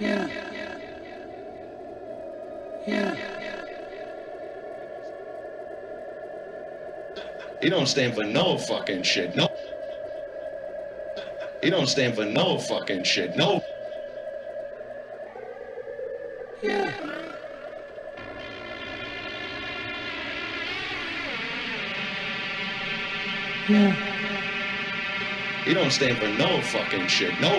Yeah. Yeah. He don't stand for no fucking shit. No. He don't stand for no fucking shit. No. Yeah. Yeah. He don't stand for no fucking shit. No.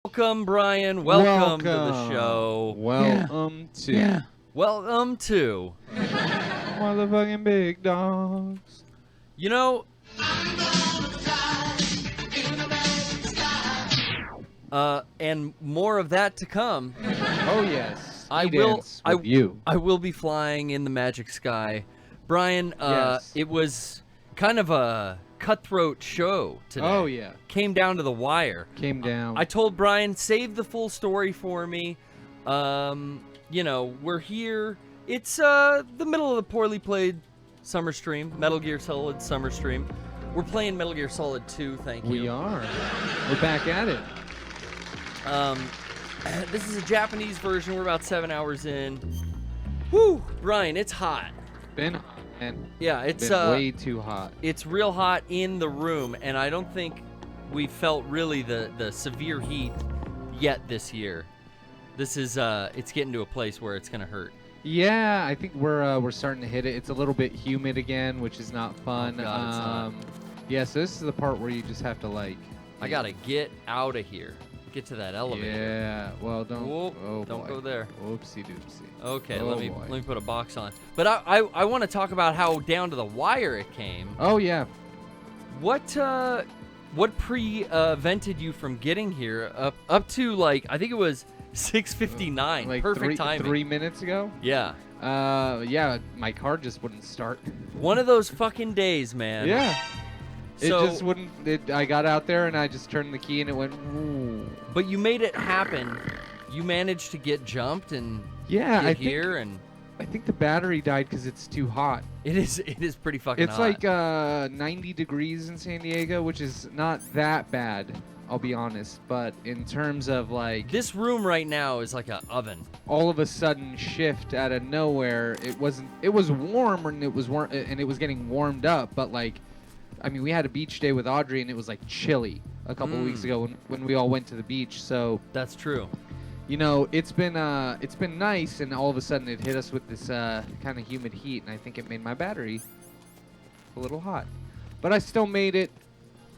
Welcome, Brian. Welcome to the show. Welcome to Yeah. Welcome to. motherfucking big dogs. You know, and more of that to come. Oh yes, I He will. dance with you. I will be flying in the magic sky, Brian. Yes. It was kind of a cutthroat show today. Oh yeah, Came down to the wire. came down. I told Brian, save the full story for me. You know, we're here. It's the middle of the poorly played summer stream, Metal Gear Solid summer stream. We're playing Metal Gear Solid 2, thank you. We are. We're back at it. This is a Japanese version. We're about 7 hours in. Whew, Brian, it's hot. Been hot, and Yeah, it's been way too hot. it's real hot in the room, and I don't think we felt really the severe heat yet this year. This is it's getting to a place where it's gonna hurt. Yeah, I think we're starting to hit it. It's a little bit humid again, which is not fun. Oh, God, it's hot. Yeah, so this is the part where you just have to I gotta get out of here. Get to that elevator. Yeah. Well, don't. Whoop, oh don't boy. go there. Oopsie doopsie. Okay, Oh, let me boy. put a box on. But I want to talk about how down to the wire it came. Oh yeah. What prevented you from getting here up to like I think it was 6:59. Like Perfect timing. 3 minutes ago. Yeah. Yeah, my car just wouldn't start. One of those fucking days, man. Yeah. It So- just wouldn't. I got out there and I just turned the key and it went. Ooh. But you made it happen. You managed to get jumped and Yeah, get I here, and think the battery died because it's too hot. it is pretty fucking It's hot. like 90 degrees in San Diego, which is not that bad. I'll be honest, but in terms of like this room right now is like an oven. all of a sudden shift out of nowhere, it wasn't. It was warm and it was warm and it was getting warmed up, but like. I mean, we had a beach day with Audrey, and it was like chilly a couple of weeks ago when we all went to the beach. So That's true. you know, it's been nice, and all of a sudden it hit us with this kind of humid heat, and I think it made my battery a little hot. But I still made it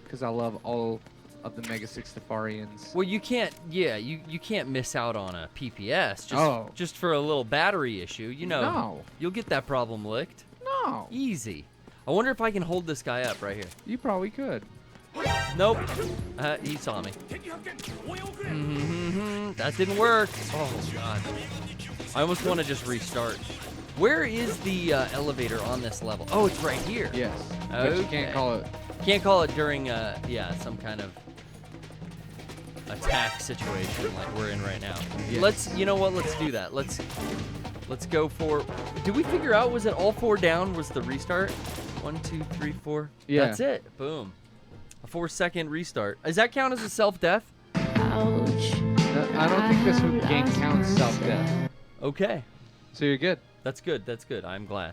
because I love all of the Mega Sixtafarians. Well, you can't. Yeah, you can't miss out on a PPS just for a little battery issue. You know, No. you'll get that problem licked. No. Easy. I wonder if I can hold this guy up right here. You probably could. Nope. He saw me. That didn't work. Oh, God. I almost want to just restart. Where is the elevator on this level? Oh, it's right here. Yes. But you can't Okay. call it. Can't call it during, some kind of attack situation like we're in right now. Yes. You know what? Let's do that. Let's go for. Did we figure out? Was it all 4 down? Was the restart? 1, 2, 3, 4. Yeah. That's it. Boom. A 4-second restart. Does that count as a self-death? I don't think this game counts self-death. Okay. So you're good. That's good. That's good. I'm glad.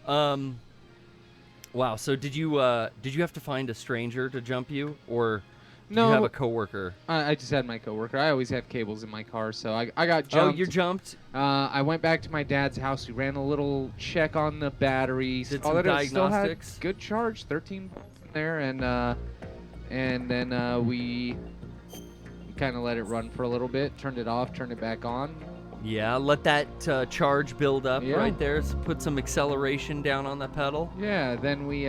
Wow. So did you have to find a stranger to jump you, or did No. you have a coworker? I just had my coworker. I always have cables in my car, so I got jumped. Oh, you're jumped. I went back to my dad's house. We ran a little check on the batteries. Did All some that it still had diagnostics? good charge, 13 in there, and then we kind of let it run for a little bit, turned it off, turned it back on. Yeah. Let that charge build up Yeah. right there. Put some acceleration down on the pedal. Yeah, then we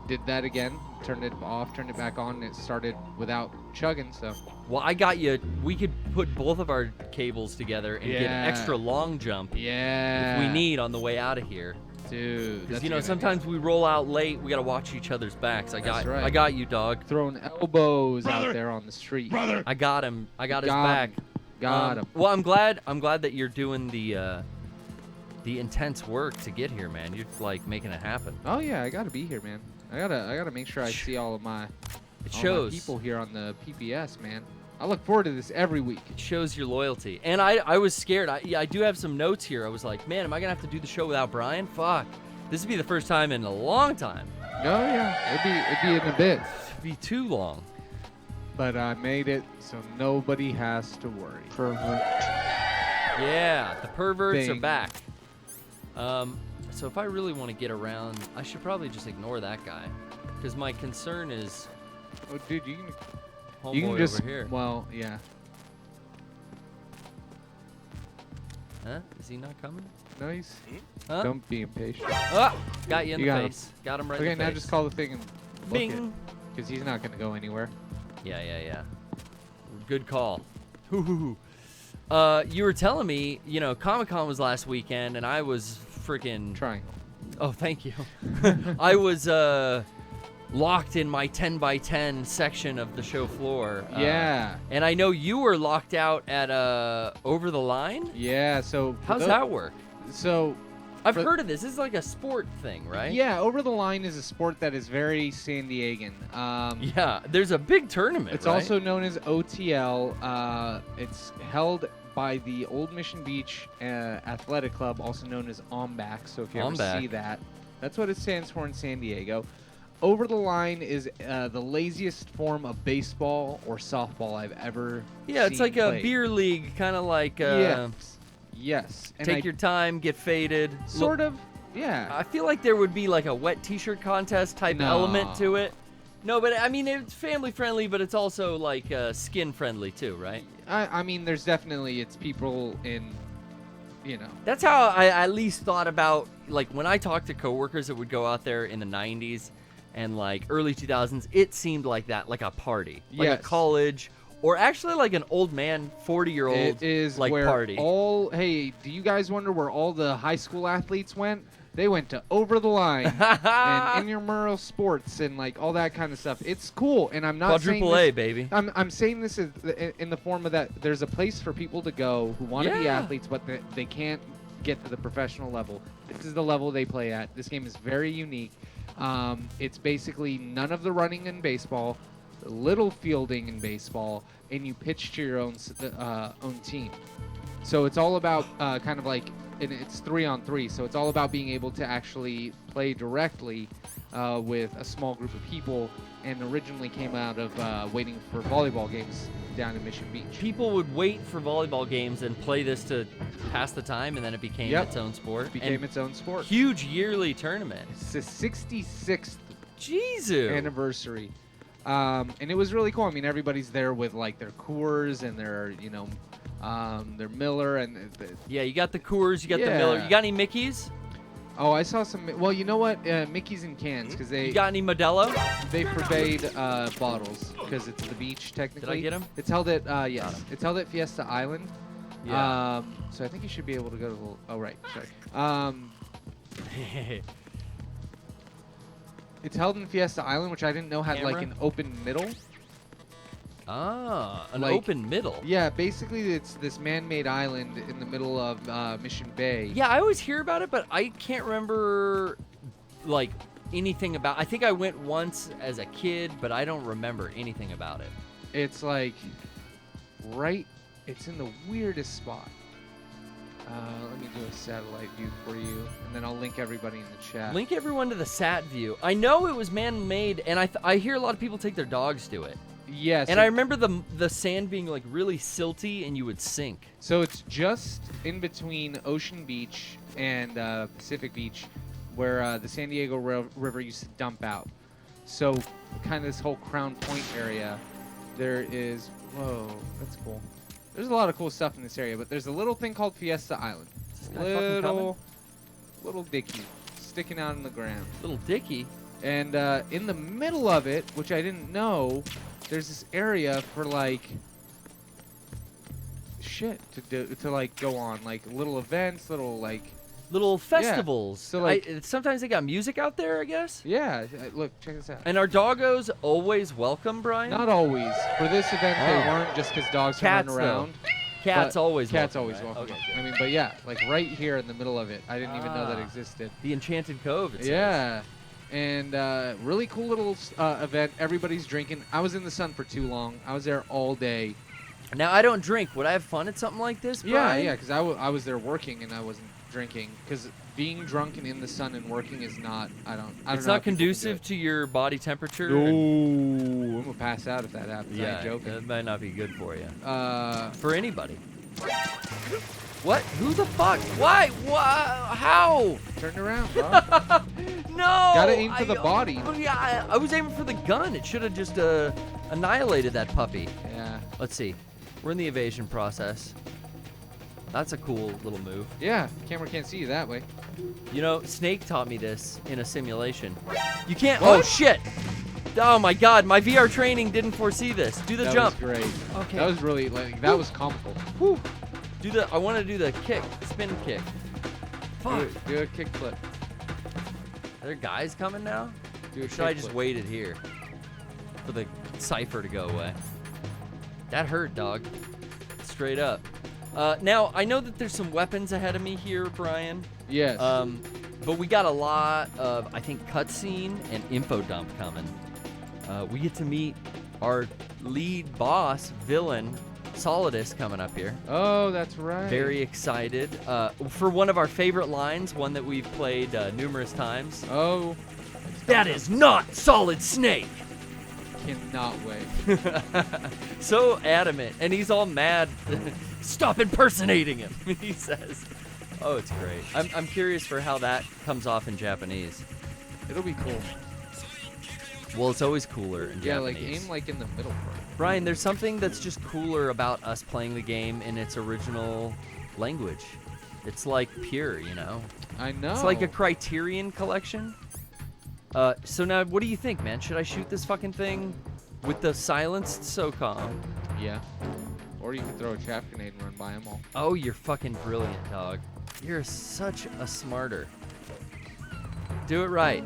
did that again, turned it off, turned it back on, and it started without chugging, so. Well, I got you. We could put both of our cables together and get an Yeah. extra long jump Yeah. if we need on the way out of here. Dude, Because that's sometimes we roll out late. We gotta watch each other's backs. That's right. I got you, dog. throwing elbows out there on the street. I got him. I got his Got back. him. Got him. Well, I'm glad that you're doing the intense work to get here, man. You're like making it happen. Oh yeah, I gotta be here, man. I gotta make sure I see all of my, It all my shows. people here on the PPS, man. I look forward to this every week. It shows your loyalty. And I was scared. I do have some notes here. I was like, man, am I gonna have to do the show without Brian? Fuck. This would be the first time in a long time. Oh yeah, it'd be in a bit, It'd be too long. but I made it so nobody has to worry. Yeah, the perverts are Bing. back. So if I really want to get around, I should probably just ignore that guy, because my concern is Oh, dude, you homeboy can just over here. well, yeah. Huh? Is he not coming? No, he's. Huh? Don't be impatient. Ah! Got you in You the got him. face. Got him right Okay, in the now face. just call the thing and book it, Bing. because he's not gonna go anywhere. Yeah. Good call. You were telling me, Comic-Con was last weekend, and I was freaking. Triangle. Oh, thank you. I was locked in my 10x10 section of the show floor. Yeah. And I know you were locked out at Over the Line. Yeah. So. for How's tho- that work? So. I've For- heard of this. This is like a sport thing, right? Yeah, Over the Line is a sport that is very San Diegan. Yeah. There's a big tournament. It's right? also known as OTL. It's held by the Old Mission Beach Athletic Club, also known as OMBAC. So if you ever OMBAC. see that, that's what it stands for in San Diego. Over the Line is the laziest form of baseball or softball I've ever Yeah, it's seen like a played. beer league, kind of like Yes. And take your time, get faded. sort of. Yeah. I feel like there would be like a wet T-shirt contest type element to it. No, but I mean it's family friendly, but it's also like skin friendly too, right? I mean, there's definitely it's people in, That's how I at least thought about like when I talked to coworkers that would go out there in the 90s and like early 2000s. It seemed like that, like a party, like Yes. a college, or actually like an old man, 40-year-old It is like where party. hey, do you guys wonder where all the high school athletes went? They went to Over the Line and intramural sports and like all that kind of stuff. It's cool, and I'm not saying Quadruple A, this, baby. I'm saying this in the form of that there's a place for people to go who want to be Yeah. athletes, but they can't get to the professional level. This is the level they play at. This game is very unique. It's basically none of the running in baseball, little fielding in baseball, and you pitch to your own team. So it's all about kind of like, and it's 3-on-3. So it's all about being able to actually play directly with a small group of people. And originally came out of waiting for volleyball games down in Mission Beach. People would wait for volleyball games and play this to pass the time, and then it became Yep. its own sport. It became And its own sport. huge yearly tournament. It's the 66th Jesus. anniversary. And it was really cool. I mean, everybody's there with like their Coors and their, their Miller and. Yeah, you got the Coors, you got the Miller. You got any Mickeys? Oh, I saw some. Well, you know what? Mickey's in cans because You got any Modelo? they forbade bottles because it's the beach technically. Did I get them? It's held at yes. It's held at Fiesta Island. Yeah. So I think you should be able to go to the. Oh right, sorry. It's held in Fiesta Island, which I didn't know had like Camera? an open middle. An Like- open middle. Yeah, basically it's this man-made island in the middle of Mission Bay. Yeah, I always hear about it, but I can't remember like anything about. I think I went once as a kid, but I don't remember anything about it. It's like it's in the weirdest spot. Let me do a satellite view for you, and then I'll link everybody in the chat. Link everyone to the sat view. I know it was man-made, and I hear a lot of people take their dogs to it. Yes. And I remember the sand being like really silty, and you would sink. So it's just in between Ocean Beach and Pacific Beach, where the San Diego River used to dump out. So kind of this whole Crown Point area, there is. Whoa, that's cool. There's a lot of cool stuff in this area, but there's a little thing called Fiesta Island. Is this guy fucking coming? Little dicky sticking out in the ground. Little Dicky. And in the middle of it, which I didn't know, there's this area for like shit to like go on, like little events, Little festivals. So, like- sometimes they got music out there, I guess. yeah. Look, check this out. And are doggos always welcome, Brian? Not always. For this event, they weren't, just because dogs can Cats, run around. Cats but always Cats welcome. always right? welcome. Okay, good. I mean, but yeah, like right here in the middle of it. I didn't even know that Ah. existed. The Enchanted Cove. It says. Yeah. And really cool little event. Everybody's drinking. I was in the sun for too long. I was there all day. Now I don't drink. Would I have fun at something like this, Brian? Yeah, because I was there working and I wasn't drinking. Because being drunk and in the sun and working is not. I don't It's know not how people can do conducive it. to your body temperature. No, and- I'm gonna pass out if that happens. I Yeah, ain't joking. that might not be good for you. Uh, For anybody. What? Who the fuck? Why? How? turn around, bro. No! Gotta aim for the body. Oh, yeah, I was aiming for the gun. It should have just annihilated that puppy. Yeah. Let's see. We're in the evasion process. That's a cool little move. Yeah. Camera can't see you that way. You know, Snake taught me this in a simulation. You can't. What? Oh shit! Oh my God, my VR training didn't foresee this. Do the That jump. was great. Okay. That was really that was comical. Whew. I want to do the kick, spin kick. Fuck. Do a kickflip. Are there guys coming now? Do a Or should I kickflip. just waited here for the cipher to go away? That hurt, dog. Straight up. Now I know that there's some weapons ahead of me here, Brian. Yes. But we got a lot of, I think, cutscene and info dump coming. We get to meet our lead boss, villain, Solidus, coming up here. Oh, that's right. Very excited. For one of our favorite lines, one that we've played numerous times. Oh, That is not Solid Snake! cannot wait. So adamant. And he's all mad. Stop impersonating him, he says. Oh, it's great. I'm curious for how that comes off in Japanese. It'll be cool. Well, it's always cooler in Yeah, Japanese. like aim like in the middle part. Brian, there's something that's just cooler about us playing the game in its original language. It's like pure, you know? I know. It's like a Criterion collection. So now, what do you think, man? Should I shoot this fucking thing with the silenced SOCOM? Yeah. Or you can throw a chaff grenade and run by them all. Oh, you're fucking brilliant, dog. You're such a smarter. Do it right.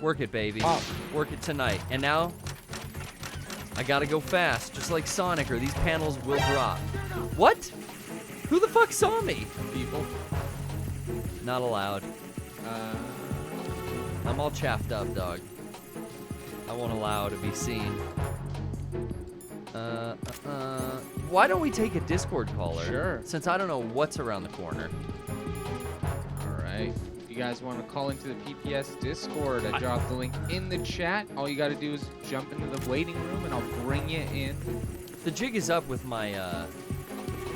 Work it, baby. Pop. Work it tonight. And now, I gotta go fast, just like Sonic, or these panels will drop. What? Who the fuck saw me? People. Not allowed. I'm all chaffed up, dog. I won't allow to be seen. Why don't we take a Discord caller? Sure. Since I don't know what's around the corner. All right. If you guys want to call into the PPS Discord, I dropped the link in the chat. All you got to do is jump into the waiting room, and I'll bring you in. The jig is up with my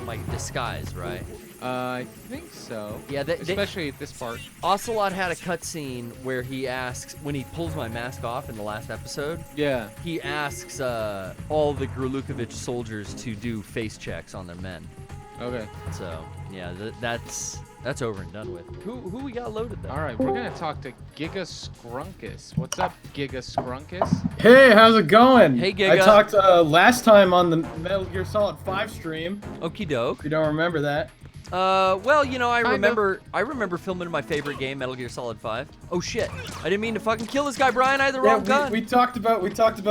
my disguise, right? I think so. Yeah, especially at this part. Ocelot had a cutscene where he asks, when he pulls my mask off in the last episode, Yeah. he asks all the Grulukovich soldiers to do face checks on their men. Okay. So, yeah, that's over and done with. Who we got loaded, though? All right, we're going to talk to Giga Scrunkus. What's up, Giga Scrunkus? Hey, how's it going? Hey, Giga. I talked last time on the Metal Gear Solid 5 stream. Okie doke. You don't remember that? Well, you know, I remember filming my favorite game, Metal Gear Solid 5. Oh shit! I didn't mean to fucking kill this guy, Brian. I had the wrong gun. We talked about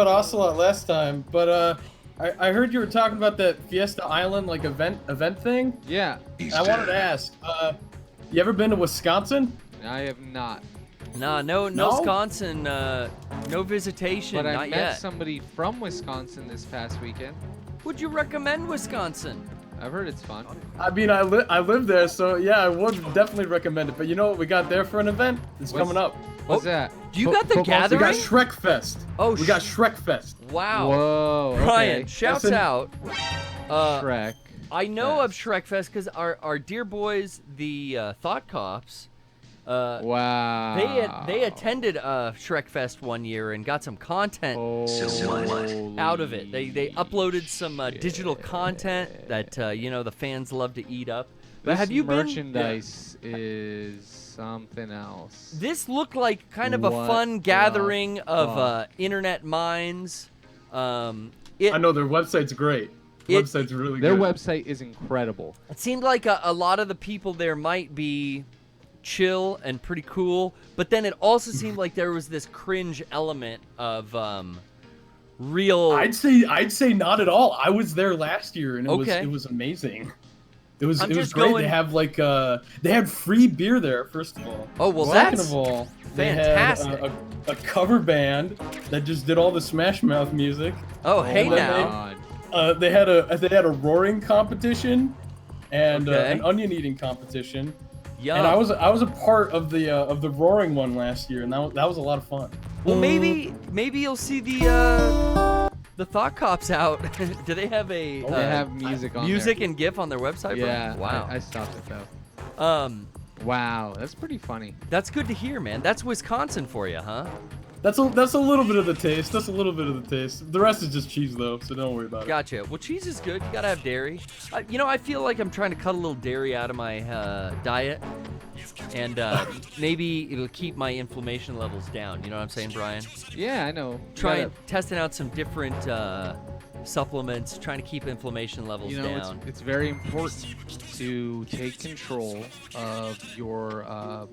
Ocelot last time, but I heard you were talking about that Fiesta Island like event thing. Yeah. I wanted to ask, you ever been to Wisconsin? I have not. Nah, no Wisconsin, no visitation, But I not met yet. somebody from Wisconsin this past weekend. Would you recommend Wisconsin? I've heard it's fun. I mean, I live there, so yeah, I would definitely recommend it. But you know what we got there for an event? It's coming up. What's that? Do you got the We gathering? got Shrekfest. Oh, we got Shrekfest. Wow. Whoa. Brian, Okay. shouts That's out. Shrek. I know of Shrekfest because our dear boys, the Thought Cops, Wow. they attended Shrekfest one year and got some content out of it. They uploaded some digital content that you know the fans love to eat up. But This have you been? merchandise is something else. This looked like kind of a What fun the gathering of fuck? internet minds. I know their website's great. Website's really Their good. website is incredible. It seemed like a lot of the people there might be chill and pretty cool, but then it also seemed like there was this cringe element of real. I'd say not at all. I was there last year and it was amazing. It was great. They have like they had free beer there first of all. Oh well, Second that's of all, fantastic. They had a cover band that just did all the Smash Mouth music. Oh hey and then now. They had a roaring competition and Okay. an onion eating competition. Yum. And I was a part of the roaring one last year, and that was a lot of fun. Well, maybe you'll see the Thought Cops out. Do they have a They have music on music there. and GIF on their website? bro? Yeah. Wow. I stopped it though. Wow, that's pretty funny. That's good to hear, man. That's Wisconsin for you, huh? That's a little bit of the taste. That's a little bit of the taste. The rest is just cheese though, so don't worry about it. Gotcha. Well, cheese is good. You gotta have dairy. You know, I feel like I'm trying to cut a little dairy out of my diet, and maybe it'll keep my inflammation levels down. You know what I'm saying, Brian? Yeah, I know. Testing out some different supplements, trying to keep inflammation levels You know, down. it's very important to take control of your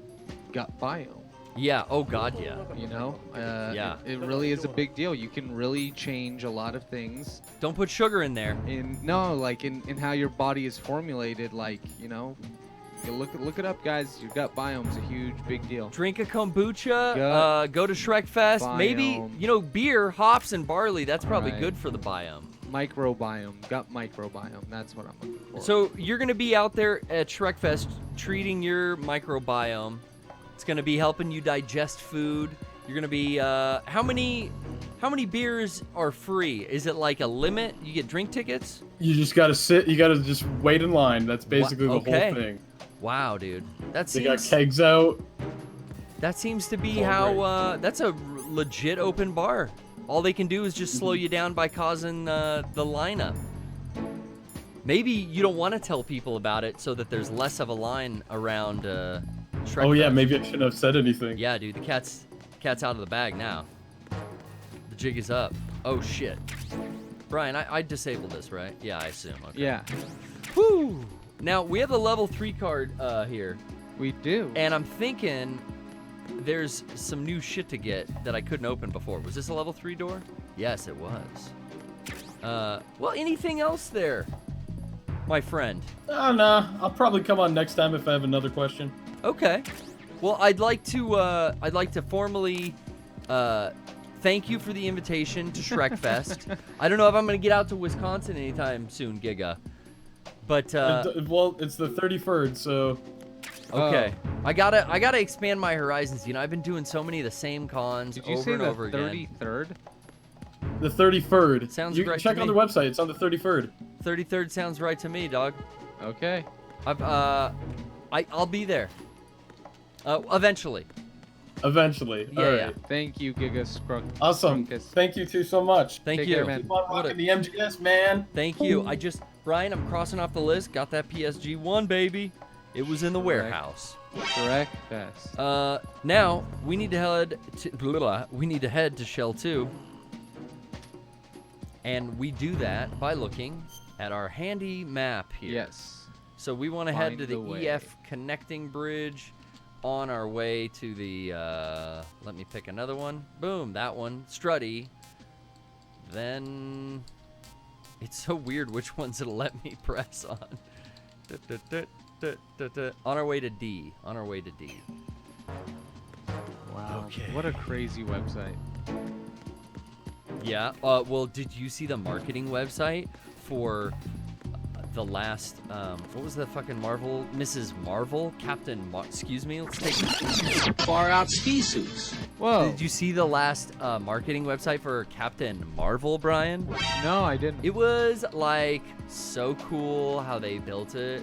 gut biome. Yeah. Oh God, yeah. You know, Yeah. it really is a big deal. You can really change a lot of things Don't put sugar in there. in how your body is formulated. Like, you know, you look it up, guys. Your gut biome's a huge big deal. Drink a kombucha. Gut Go to Shrekfest. Maybe biome. Beer, hops, and barley. That's probably Right. good for the biome. Microbiome, gut microbiome. That's what I'm looking for. So you're gonna be out there at Shrekfest treating your microbiome. It's gonna be helping you digest food. You're gonna be how many beers are free? Is it like a limit? You get drink tickets? You just gotta sit. You gotta just wait in line. That's basically the Okay. whole thing. Wow, dude. They got kegs out. That seems to be It's all how that's a legit open bar. All they can do is just slow you down by causing the lineup. Maybe you don't want to tell people about it so that there's less of a line around Shrekfest. Oh yeah, maybe I shouldn't have said anything. Yeah, dude, the cat's out of the bag now. The jig is up. Oh shit. Brian, I disabled this, right? Yeah, I assume. Okay. yeah, Woo! Now we have the level 3 card here, we do. and I'm thinking there's some new shit to get that I couldn't open before. Was this a level 3 door? Yes, it was. Well, anything else there, my friend? Oh no, I'll probably come on next time if I have another question. Okay. Well, I'd like to formally thank you for the invitation to Shrekfest. I don't know if I'm gonna get out to Wisconsin anytime soon, Giga. But Well, it's the 33rd, so okay, I gotta expand my horizons. You know, I've been doing so many of the same cons Did you over say and the over again. 33rd? the 33rd. Sounds you right check to on me. the website. It's on the 33rd. 33rd sounds right to me, dog. Okay. I'll be there. Eventually. Eventually. Yeah, All right. yeah. Thank you, Giga Scrunk. Awesome. Thank you two so much. Thank Take you. care, man. Keep on rocking the MGS, man. Thank you. Brian, I'm crossing off the list. Got that PSG-1, baby. It was in the warehouse. Shrekfest. Now we need to head to Shell 2. And we do that by looking at our handy map here. Yes. So we want to head to the Find the EF connecting bridge on our way to the, let me pick another one. Boom, that one. Strutty. Then, it's so weird which ones it'll let me press on. On our way to D. On our way to D. Wow. Okay. What a crazy website. Yeah. Well, did you see the marketing website for the last, what was the fucking Marvel? Mrs. Marvel? Excuse me, let's take Far out ski suits. Whoa. Did you see the last marketing website for Captain Marvel, Brian? No, I didn't. It was like so cool how they built it,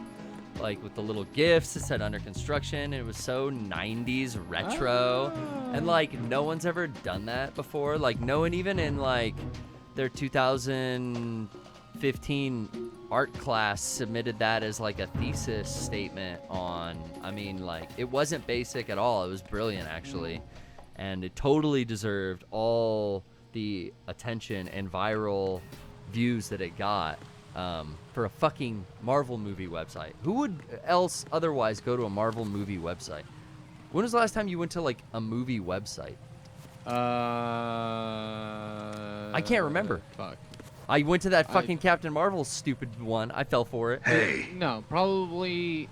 like with the little gifts. It said under construction. It was so 90s retro, and like no one's ever done that before. Like no one even in like their 2015 art class submitted that as like a thesis statement on. I mean, like it wasn't basic at all. It was brilliant actually, and it totally deserved all the attention and viral views that it got. For a fucking Marvel movie website. Who would else otherwise go to a Marvel movie website? When was the last time you went to like a movie website? I can't remember. Fuck. I went to that fucking Captain Marvel stupid one. I fell for it. Hey. No, probably.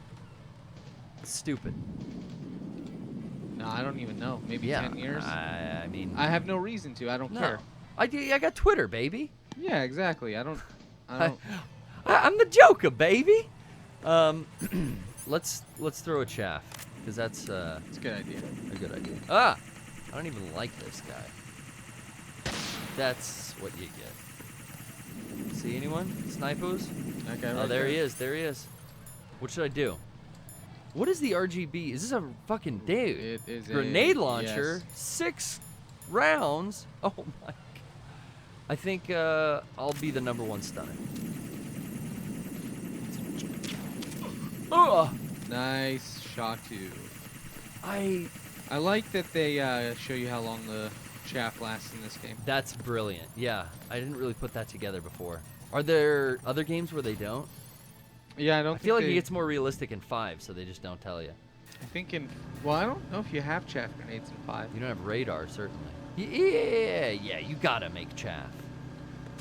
Stupid. No, I don't even know. Maybe Yeah. 10 years. I mean. I have no reason to. I don't No. care. I got Twitter, baby. Yeah, exactly. I don't. I'm the Joker, baby. Let's throw a chaff because that's It's a good idea. a good idea. I don't even like this guy. That's what you get. See anyone? Snipers? Okay. Oh, there he is. There he is. What should I do? What is the RGB? Is this a fucking dude? It is Grenade a, launcher. yes. 6 rounds. Oh my God. I think I'll be the #1 stunner. Oh! Nice shot too. I like that they show you how long the chaff lasts in this game. That's brilliant. Yeah, I didn't really put that together before. Are there other games where they don't? Yeah, I don't. I feel like it gets more realistic in 5, so they just don't tell you. I think in. Well, I don't know if you have chaff grenades in 5. You don't have radar, certainly. Yeah, you gotta make chaff.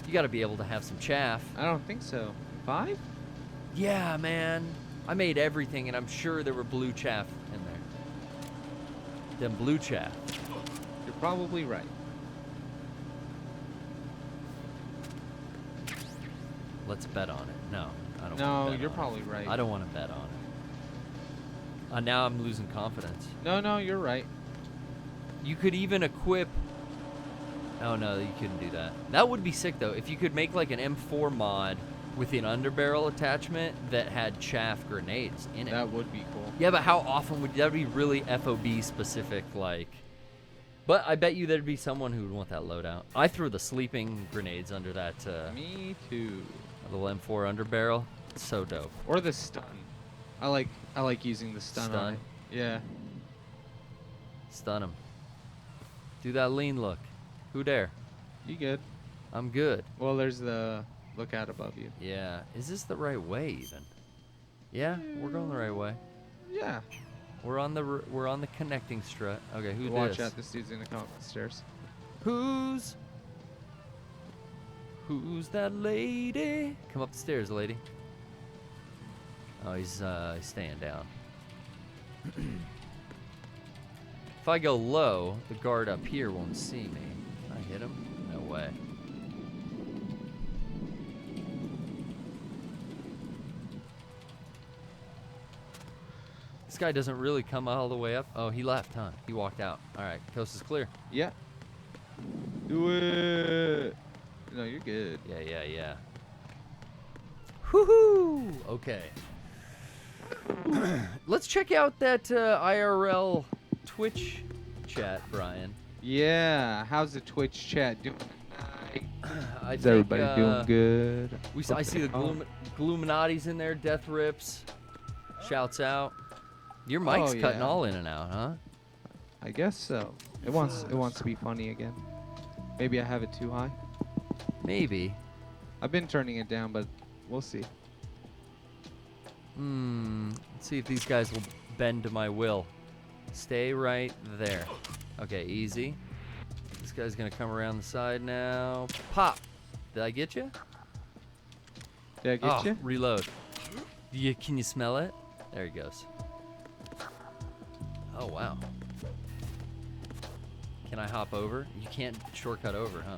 You gotta be able to have some chaff. I don't think so. 5? Yeah, man. I made everything, and I'm sure there were blue chaff in there. Them blue chaff. You're probably right. Let's bet on it. No, I don't. No, wanna bet you're on probably it. right. I don't want to bet on it. Now I'm losing confidence. No, you're right. You could even equip. Oh no, you couldn't do that. That would be sick though. If you could make like an M4 mod with an underbarrel attachment that had chaff grenades in it. That would be cool. Yeah, but how often would that be? Really FOB specific, like. But I bet you there'd be someone who would want that loadout. I threw the sleeping grenades under that Me too. little M4 underbarrel. It's so dope. Or the stun. I like using the stun on it. Yeah. Stun him. Do that lean look. Who dare? You good? I'm good. Well, there's the lookout above you. Yeah. Is this the right way even? Yeah, we're going the right way. Yeah. We're on the connecting strut. Okay, who's Watch this? out, this dude's gonna come up the stairs. Who's that lady? Come up the stairs, lady. Oh, he's staying down. If I go low, the guard up here won't see me. Can I hit him? No way. This guy doesn't really come all the way up. Oh, he left, huh? He walked out. All right, coast is clear. Yeah. Do it. No, you're good. Yeah. Woohoo! Okay. Let's check out that IRL Twitch chat, Brian. Yeah, how's the Twitch chat doing? Is everybody doing good? I see the Gluminati's in there, Death Rips, shouts out. Your mic's cutting all in and out, huh? I guess so. It wants to be funny again. Maybe I have it too high. Maybe. I've been turning it down, but we'll see. Let's see if these guys will bend to my will. Stay right there. Okay, easy. This guy's gonna come around the side now. Pop. Did I get you? Did I get you? Reload. Can you smell it? There he goes. Oh, wow. Can I hop over? You can't shortcut over, huh?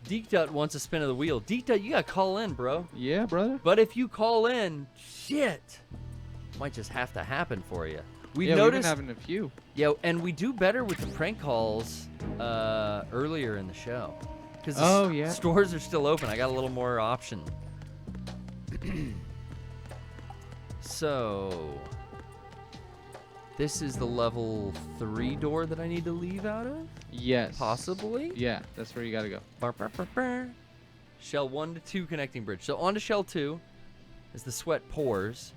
Deekdut wants a spin of the wheel. Deekdut, you gotta call in, bro. Yeah, brother. But if you call in, shit, might just have to happen for you. We've We've noticed been having a few. Yeah, and we do better with the prank calls earlier in the show. Because stores are still open. I got a little more option. So, this is the level 3 door that I need to leave out of? Yes. Possibly? Yeah, that's where you gotta go. Shell 1 to 2 connecting bridge. So on to shell 2 as the sweat pours.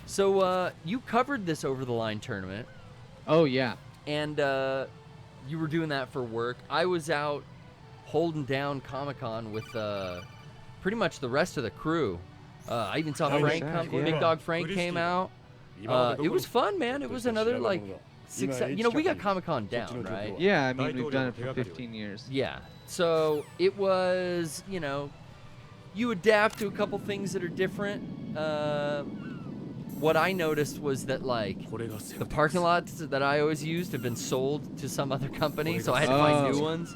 So you covered this over the line tournament. Oh, yeah. And you were doing that for work. I was out holding down Comic-Con with pretty much the rest of the crew. I even saw Frank come. Big Dog Frank came out. It was fun, man. It was another like 6. We got Comic-Con down, right? Yeah, I mean we've done it for 15 years. Yeah. So it was, you adapt to a couple things that are different. What I noticed was that like the parking lots that I always used have been sold to some other company, so I had to find new ones.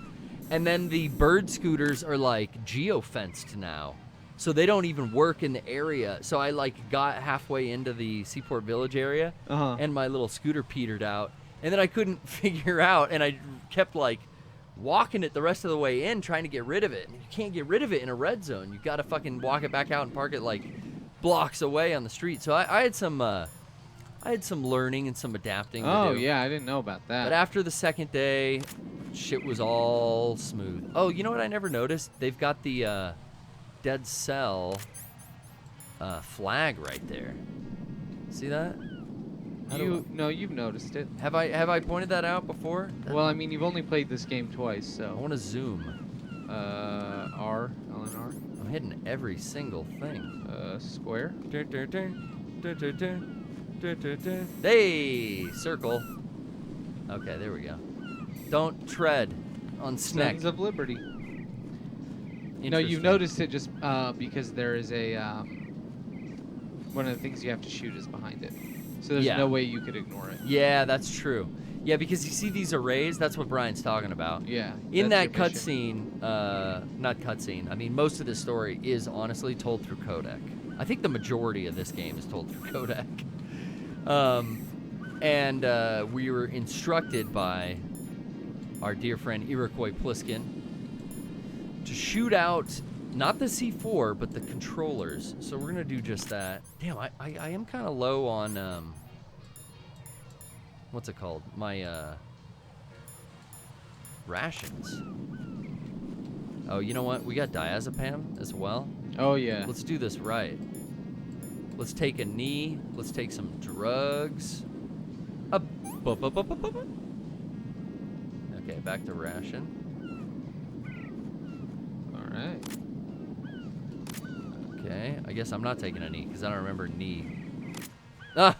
And then the bird scooters are like geo-fenced now. So they don't even work in the area. So I like got halfway into the Seaport Village area and my little scooter petered out. And then I couldn't figure out, and I kept like walking it the rest of the way in trying to get rid of it. And you can't get rid of it in a red zone. You got to fucking walk it back out and park it like blocks away on the street. So I had some learning and some adapting to do. Oh, yeah, I didn't know about that. But after the second day, shit was all smooth. Oh, you know what I never noticed? They've got the Dead Cell flag right there. See that? You've noticed it. Have I pointed that out before? Well, I mean, you've only played this game twice, so. I want to zoom. R, LNR. I'm hitting every single thing. Square. Hey, circle. Okay, there we go. Don't tread on Sneck. Sons of Liberty. No, you've noticed it just because there is a one of the things you have to shoot is behind it. So there's no way you could ignore it. Yeah, that's true. Yeah, because you see these arrays, that's what Brian's talking about. Yeah. In that cutscene, not cutscene, I mean, most of the story is honestly told through codec. I think the majority of this game is told through codec. And we were instructed by our dear friend Iroquois Pliskin to shoot out not the C4 but the controllers. So we're gonna do just that. Damn, I am kind of low on what's it called? My rations. Oh, you know what? We got diazepam as well. Oh yeah. Let's do this right. Let's take a knee. Let's take some drugs. Okay, back to ration. Alright. Okay, I guess I'm not taking a knee because I don't remember knee. Ah!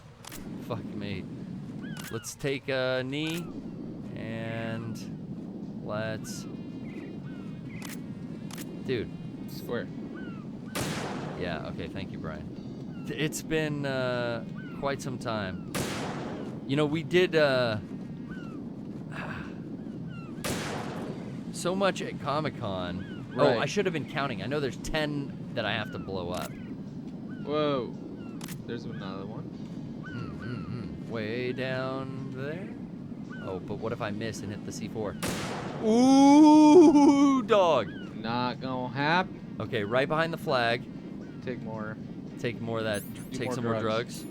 Fuck me. Let's take a knee and let's... Dude. Square. Yeah, okay, thank you, Brian. It's been quite some time. You know, we did so much at Comic-Con. Right. Oh, I should have been counting. I know there's 10 that I have to blow up. Whoa. There's another one. Way down there. Oh, but what if I miss and hit the C4? Ooh, dog. Not gonna happen. Okay, right behind the flag. Take more. Take more of that. Take some more drugs.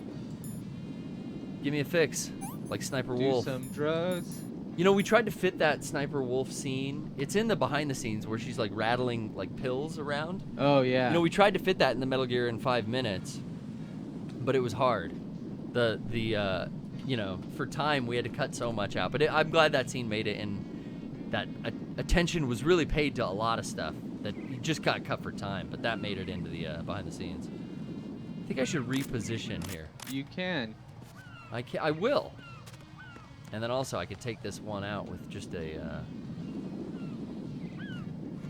Give me a fix, like Sniper Wolf. Do some drugs. You know, we tried to fit that Sniper Wolf scene. It's in the behind the scenes where she's like rattling like pills around. Oh yeah. You know, we tried to fit that in the Metal Gear in 5 minutes, but it was hard. You know, for time we had to cut so much out. But I'm glad that scene made it, and that attention was really paid to a lot of stuff that just got cut for time. But that made it into the behind the scenes. I think I should reposition here. You can. I will. And then also I could take this one out with just a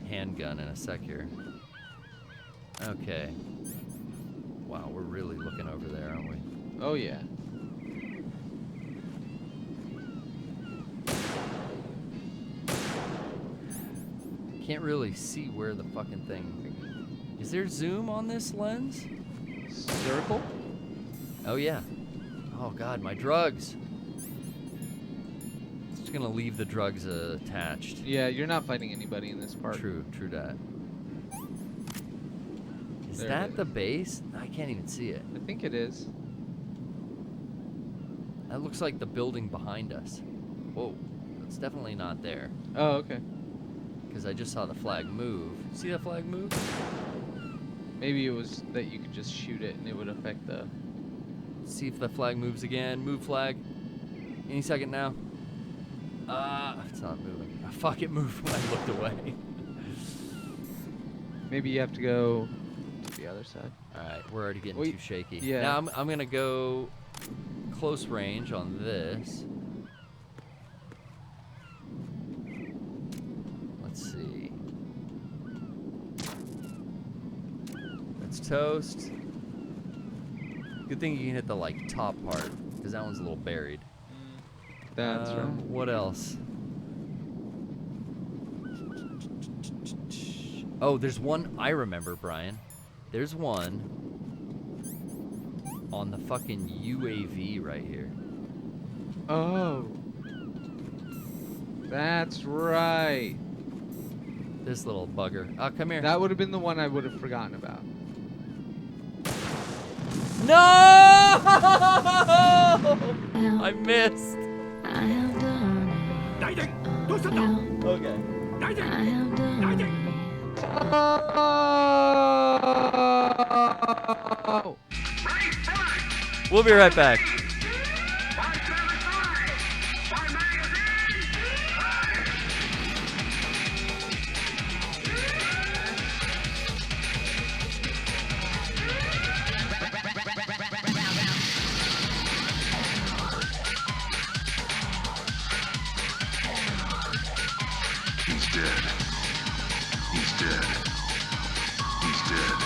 handgun in a sec here. Okay. Wow, we're really looking over there, aren't we? Oh yeah. Can't really see where the fucking thing... Is there zoom on this lens? Circle? Oh yeah. Oh god, my drugs. Just gonna leave the drugs attached. Yeah, you're not fighting anybody in this part. True that. Is There that it the base? I can't even see it. I think it is. That looks like the building behind us. Whoa, it's definitely not there. Oh, okay. Because I just saw the flag move. See that flag move? Maybe it was that you could just shoot it and it would affect the... See if the flag moves again. Move flag. Any second now. It's not moving. Oh, fuck, it moved when I looked away. Maybe you have to go to the other side. Alright, we're already getting too shaky. Yeah. Now I'm gonna go close range on this. Let's see. That's toast. Good thing you can hit the like top part, because that one's a little buried. That's right. What else? Oh, there's one I remember, Brian. There's one on the fucking UAV right here. Oh. That's right. This little bugger. Oh, come here. That would have been the one I would have forgotten about. No! I missed. I have done it. Okay. I have done it. Oh. We'll be right back. He's dead. He's dead. He's dead.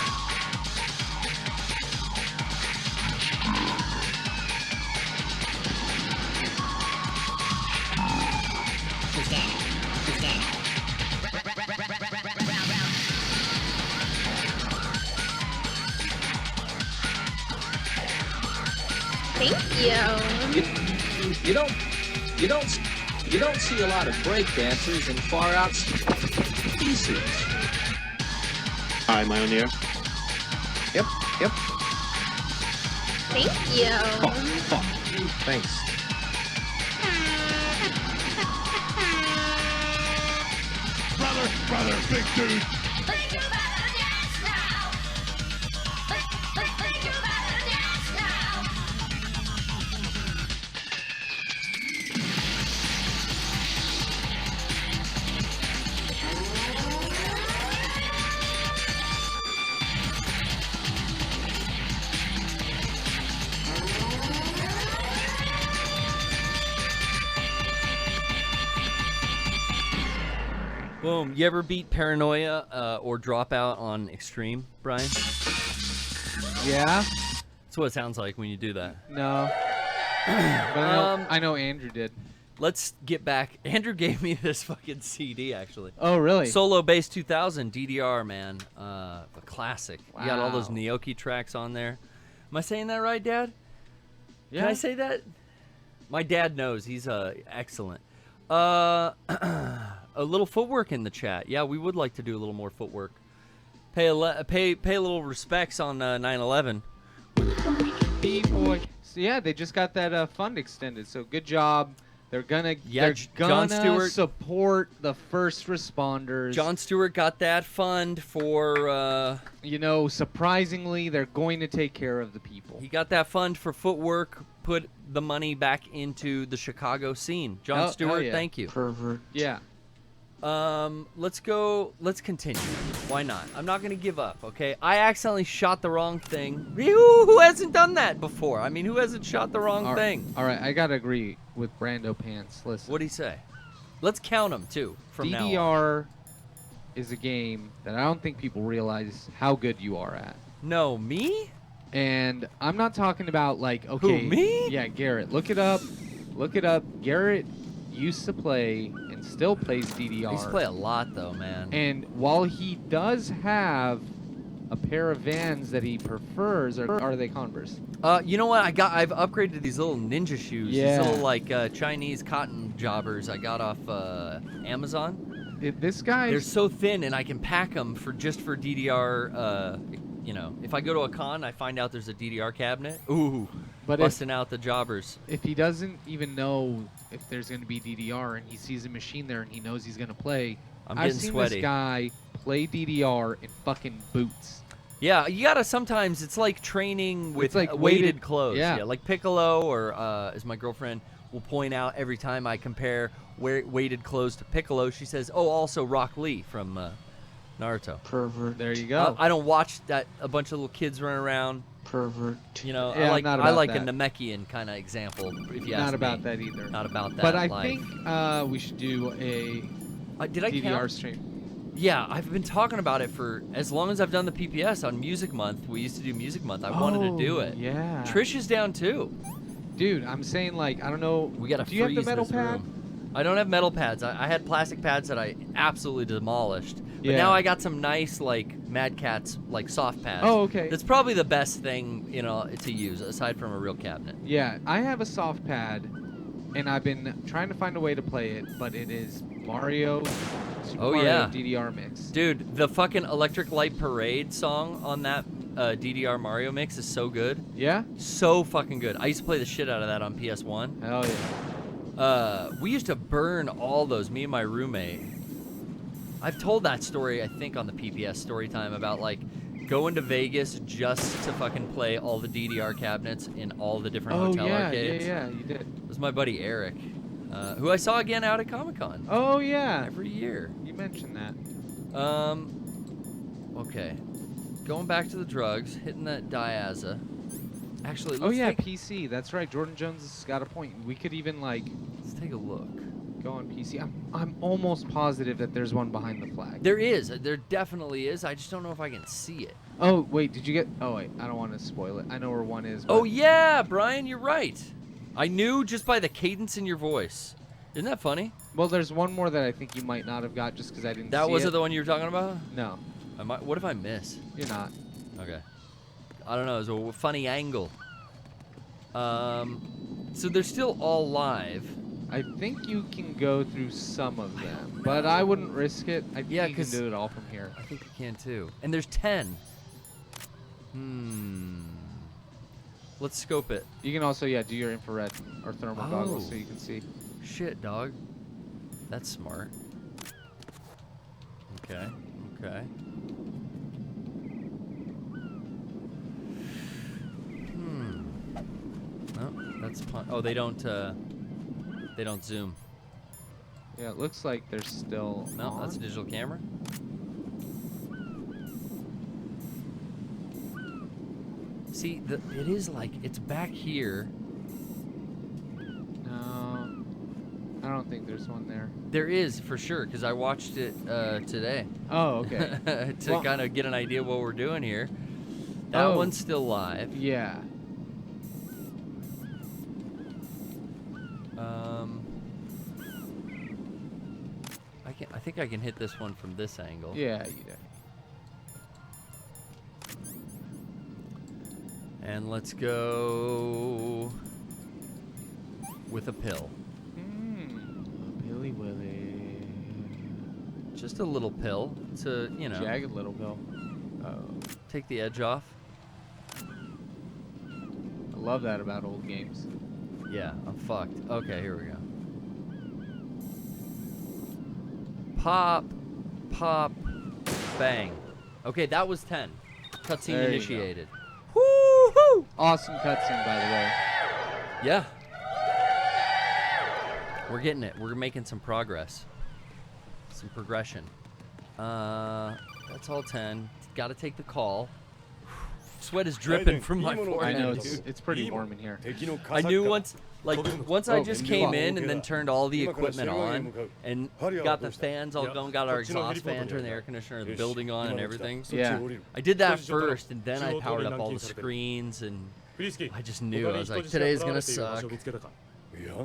Thank you. You don't see a lot of break dancers in far out species. Hi, am I on the air? Yep. Thank you. Oh, fuck. Thanks. Brother, big dude. Boom. You ever beat Paranoia or Dropout on Extreme, Brian? Yeah? That's what it sounds like when you do that. No. But I know Andrew did. Let's get back. Andrew gave me this fucking CD, actually. Oh, really? Solo Bass 2000 DDR, man. A classic. You got all those Wow. Naoki tracks on there. Am I saying that right, Dad? Yeah. Can I say that? My dad knows. He's excellent. A little footwork in the chat. Yeah, we would like to do a little more footwork. Pay a little respects on 9/11. B-boy. So yeah, they just got that fund extended. So good job. They're gonna Jon Stewart support the first responders. Jon Stewart got that fund for you know, surprisingly, they're going to take care of the people. he got that fund for footwork, put the money back into the Chicago scene. Jon Stewart, yeah. thank you. Pervert. Yeah. Let's continue. Why not? I'm not gonna give up, okay? I accidentally shot the wrong thing. Who hasn't done that before? I mean, who hasn't shot the wrong thing? All right, I gotta agree with Brando Pants. Listen. What'd he say? Let's count them too from now on. DDR is a game that I don't think people realize how good you are at. No, me? And I'm not talking about like, okay. Who, me? Yeah, Garrett. Look it up. Look it up. Garrett used to play and still plays DDR. I used to play a lot though, man. And while he does have a pair of Vans that he prefers, are they Converse? You know what? I've upgraded these little ninja shoes. Yeah. These little like Chinese cotton jobbers I got off Amazon. This guy. They're so thin, and I can pack them for DDR. You know, if I go to a con, I find out there's a DDR cabinet. Ooh, But busting out the jobbers. If he doesn't even know if there's going to be DDR and he sees a machine there and he knows he's going to play, I'm I've getting seen sweaty. this guy play DDR in fucking boots. Yeah, you gotta sometimes. It's like training with It's like weighted clothes. yeah. Like Piccolo, or as my girlfriend will point out every time I compare weighted clothes to Piccolo, she says, "Oh, also Rock Lee from Naruto." Pervert. There you go. I don't watch that. A bunch of little kids running around. Pervert. You know, Yeah, I not like about a that. Namekian kind of example. If you ask Not me. about that either. Not about that. But I life. think we should do a Did I DDR count? stream. Yeah, I've been talking about it for as long as I've done the PPS on Music Month. We used to do Music Month. I wanted to do it. Yeah. Trish is down too. Dude, I'm saying like, I don't know. We gotta Do you have the freeze metal this pad? room. I don't have metal pads. I had plastic pads that I absolutely demolished. But Yeah. now I got some nice like Mad Catz like soft pads. Oh, okay. That's probably the best thing, you know, to use aside from a real cabinet. Yeah, I have a soft pad, and I've been trying to find a way to play it, but it is Mario. Super Oh, Mario yeah. DDR mix. Dude, the fucking Electric Light Parade song on that DDR Mario mix is so good. Yeah. So fucking good. I used to play the shit out of that on PS1. Hell yeah. We used to burn all those, me and my roommate. I've told that story, I think, on the PPS Storytime about, like, going to Vegas just to fucking play all the DDR cabinets in all the different hotel arcades. Yeah, you did. It was my buddy Eric, who I saw again out at Comic-Con Oh yeah. every year. You mentioned that. Okay. Going back to the drugs, hitting that Diaza. Actually, let's Oh yeah, take, PC. That's right. Jordan Jones has got a point. We could even like let's take a look. go on PC. I'm almost positive that there's one behind the flag. There is. There definitely is. I just don't know if I can see it. Oh wait, did you get? Oh wait, I don't want to spoil it. I know where one is. Oh but- yeah, Brian, you're right. I knew just by the cadence in your voice. Isn't that funny? Well, there's one more that I think you might not have got just because I didn't. That see wasn't it. the one you were talking about? No, What if I miss? you're not. Okay. I don't know. It was a funny angle. So they're still all live. I think you can go through some of them, but I wouldn't risk it. I think Yeah, you can 'cause- do it all from here. I think you can too. And there's 10. Let's scope it. You can also, yeah, do your infrared or thermal goggles Oh. so you can see. Shit, dog. That's smart. Okay. Okay. No, that's oh, they don't zoom. Yeah, it looks like they're still No, on. that's a digital camera. See, it is like it's back here. No, I don't think there's one there. There is for sure because I watched it today. Oh, okay. To Well- kind of get an idea of what we're doing here. That Oh. one's still live. Yeah. I think I can hit this one from this angle. Yeah, you do. And let's go with a pill. Billy Willy. Just a little pill to, Jagged little pill. Take the edge off. I love that about old games. Yeah, I'm fucked. Okay, here we go. Pop, pop, bang. Okay, that was 10. Cutscene There you initiated. Woo-hoo! Awesome cutscene, by the way. Yeah. We're getting it. We're making some progress. Some progression. That's all 10. Gotta take the call. Sweat is dripping from my forehead. I know, it's pretty warm in here. I knew once I just came in and then turned all the equipment on and got the fans all going, got our exhaust fan, turned the air conditioner, the building on and everything. Yeah. I did that first and then I powered up all the screens and I just knew. I was like, today's gonna suck.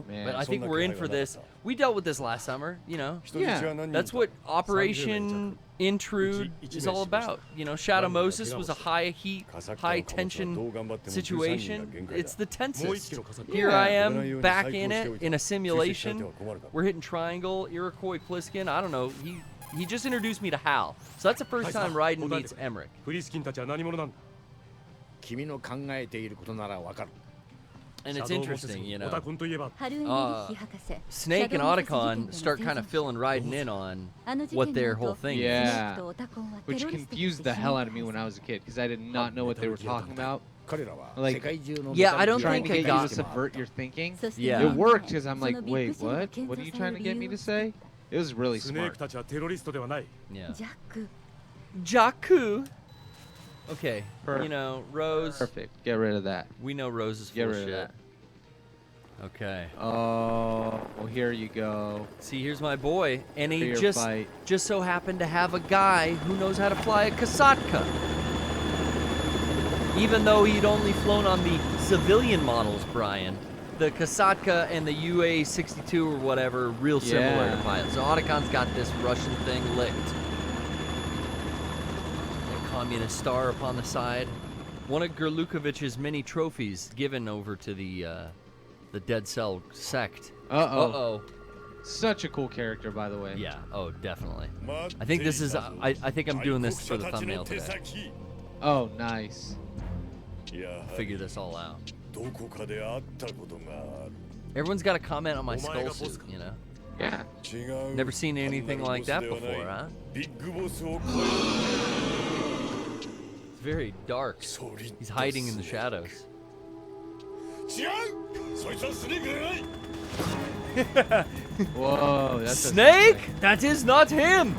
Man. But I think we're in for this. We dealt with this last summer, you know. Yeah. That's what Operation Intrude is all about. You know, Shadow Moses was a high heat, high tension situation. It's the tensest. Here I am back in it in a simulation. We're hitting triangle, Iroquois Pliskin. I don't know. He just introduced me to Hal. So that's the first time Raiden meets Emmerich. And it's interesting, you know. Snake and Otacon start kind of filling Raiden in on what their whole thing is. Yeah. Which confused the hell out of me when I was a kid because I did not know what they were talking about. Like, yeah, I don't trying think to I get you got to subvert your thinking. Yeah. It worked because I'm like, wait, what? What are you trying to get me to say? It was really smart. Yeah. Jakku. Okay, Perfect. you know, Rose. Perfect. Get rid of that. We know Rose is Get full rid of of shit. that. Okay. Oh, well, here you go. See, here's my boy, and he Clear just fight. so happened to have a guy who knows how to fly a Kasatka. Even though he'd only flown on the civilian models, Brian, the Kasatka and the UA-62 or whatever, real similar to Yeah. pilot. So Otacon's got this Russian thing licked. Communist star upon the side. One of Gerlukovich's many trophies given over to the Dead Cell sect. Uh-oh. Such a cool character, by the way. Yeah, oh, definitely. I think this is, I think I'm doing this for the thumbnail today. Oh, nice. Figure this all out. Everyone's got a comment on my skull suit, you know? Yeah. Never seen anything like that before, huh? It's very dark. He's hiding in the shadows. Whoa, that's Snake? That is not him!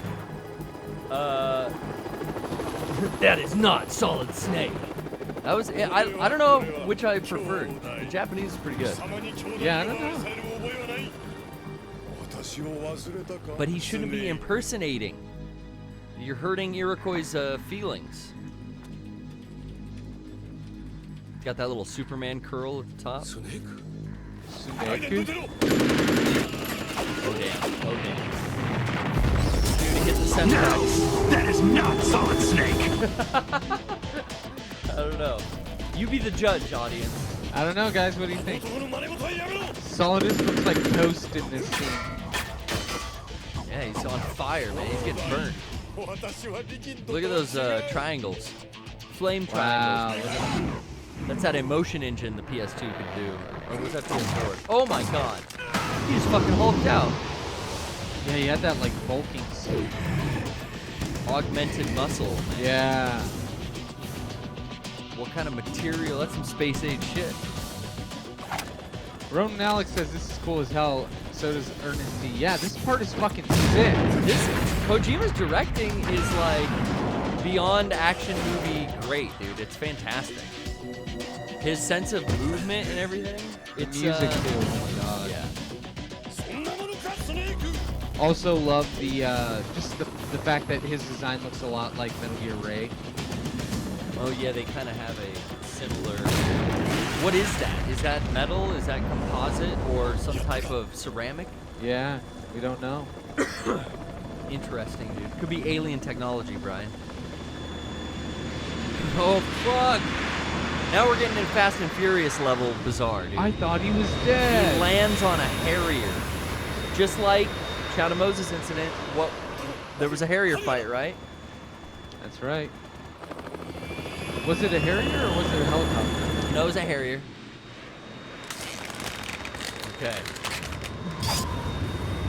That is not Solid Snake. That was, I don't know which I preferred. The Japanese is pretty good. Yeah, I don't know. But he shouldn't be impersonating. You're hurting Iroquois' feelings. Got that little Superman curl at the top. Suneku? Oh damn, oh damn. Dude, hit the center. No, that is not Solid Snake. I don't know. You be the judge, audience. I don't know, guys. What do you think? Solidus looks like toast in this scene. Yeah, he's on fire, man. He's getting burned. Look at those triangles. Flame triangles. Wow. That's that emotion engine the PS2 could do. Or was that PS4? Oh my god. He just fucking hulked out. Yeah, he had that like bulking suit. Augmented muscle, man. Yeah. What kind of material? That's some space age shit. Ronan Alex says this is cool as hell. So does Ernest D. Yeah, this part is fucking sick. This Kojima's directing is like beyond action movie great, dude. It's fantastic. His sense of movement and everything. It's music too. Oh my god. Yeah. Also love the just the fact that his design looks a lot like Metal Gear Ray. Oh yeah, they kind of have a similar. What is that? Is that metal? Is that composite or some type of ceramic? Yeah, we don't know. Interesting, dude. Could be alien technology, Brian. Oh fuck! Now we're getting in Fast and Furious level bizarre, dude. I thought he was dead. He lands on a Harrier, just like Shadow Moses incident. What? There was a Harrier fight, right? That's right. Was it a Harrier or was it a helicopter? No, it was a Harrier. Okay.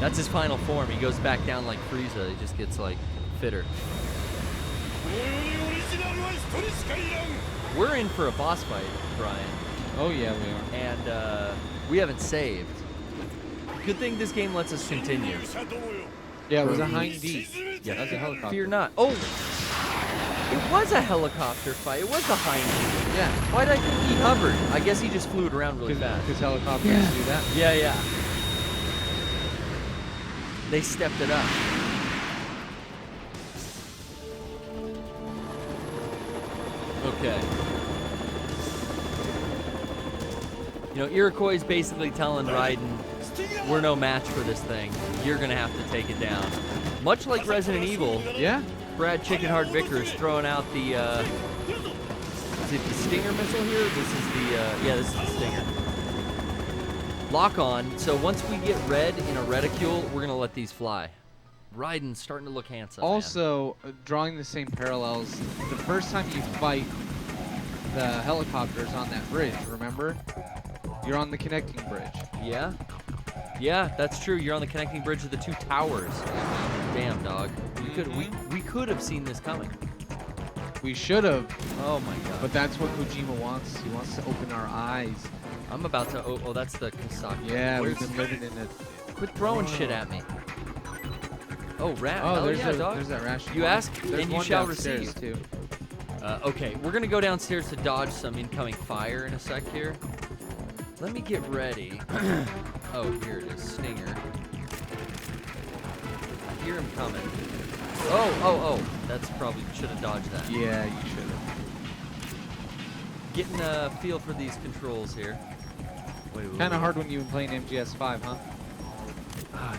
That's his final form. He goes back down like Frieza. He just gets like fitter. We're in for a boss fight, Brian. Oh yeah, we are. And we haven't saved. Good thing this game lets us continue. Yeah, it was a Hind D. Yeah, that's a helicopter. Fear not. Oh! It was a helicopter fight. It was a Hind D. Yeah. Why did I think he hovered? I guess he just flew it around really fast. Because helicopters do that. Yeah, yeah. They stepped it up. Okay. You know, Iroquois basically telling Raiden, we're no match for this thing. You're going to have to take it down. Much like Resident Evil, Yeah. Brad Chickenheart Vickers throwing out the, is it the Stinger missile here? This is the, yeah, this is the Stinger. Lock on, so once we get red in a reticule, we're going to let these fly. Raiden's starting to look handsome. Also, drawing the same parallels, the first time you fight the helicopters on that bridge, remember? You're on the connecting bridge. Yeah? Yeah, that's true. You're on the connecting bridge of the two towers. Damn, dog. We could have seen this coming. We should have. Oh my god. But that's what Kojima wants. He wants to open our eyes. I'm about to. Oh, that's the Kasaki. Yeah, Where's, we've been living in it. quit throwing shit at me. Oh, rat. Oh, Hell there's, yeah, dog. there's that ration. You ask, There's and you one shall downstairs, receive. too. Okay, we're gonna go downstairs to dodge some incoming fire in a sec here. Let me get ready. Oh, here it is, Stinger. I hear him coming. Oh, that's probably, should have dodged that. Yeah, you should have. Getting a feel for these controls here. Kind of hard when you've been playing MGS5, huh?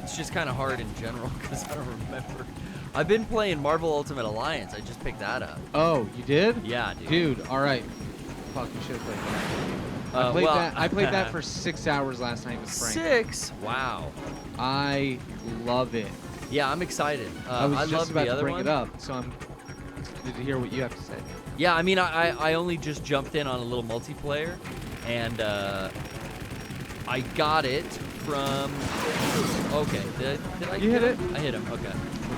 It's just kind of hard in general because I don't remember. I've been playing Marvel Ultimate Alliance. I just picked that up. Oh, you did? Yeah, dude. Dude, all right. Fuck, you should have played that. I played that for 6 hours last night with Frank. 6? Wow. I love it. Yeah, I'm excited. I was love just about the to other bring one. it up, so I'm excited to hear what you have to say. Yeah, I mean, I only just jumped in on a little multiplayer, and I got it from. Okay, did I? You hit it? I hit him. Okay.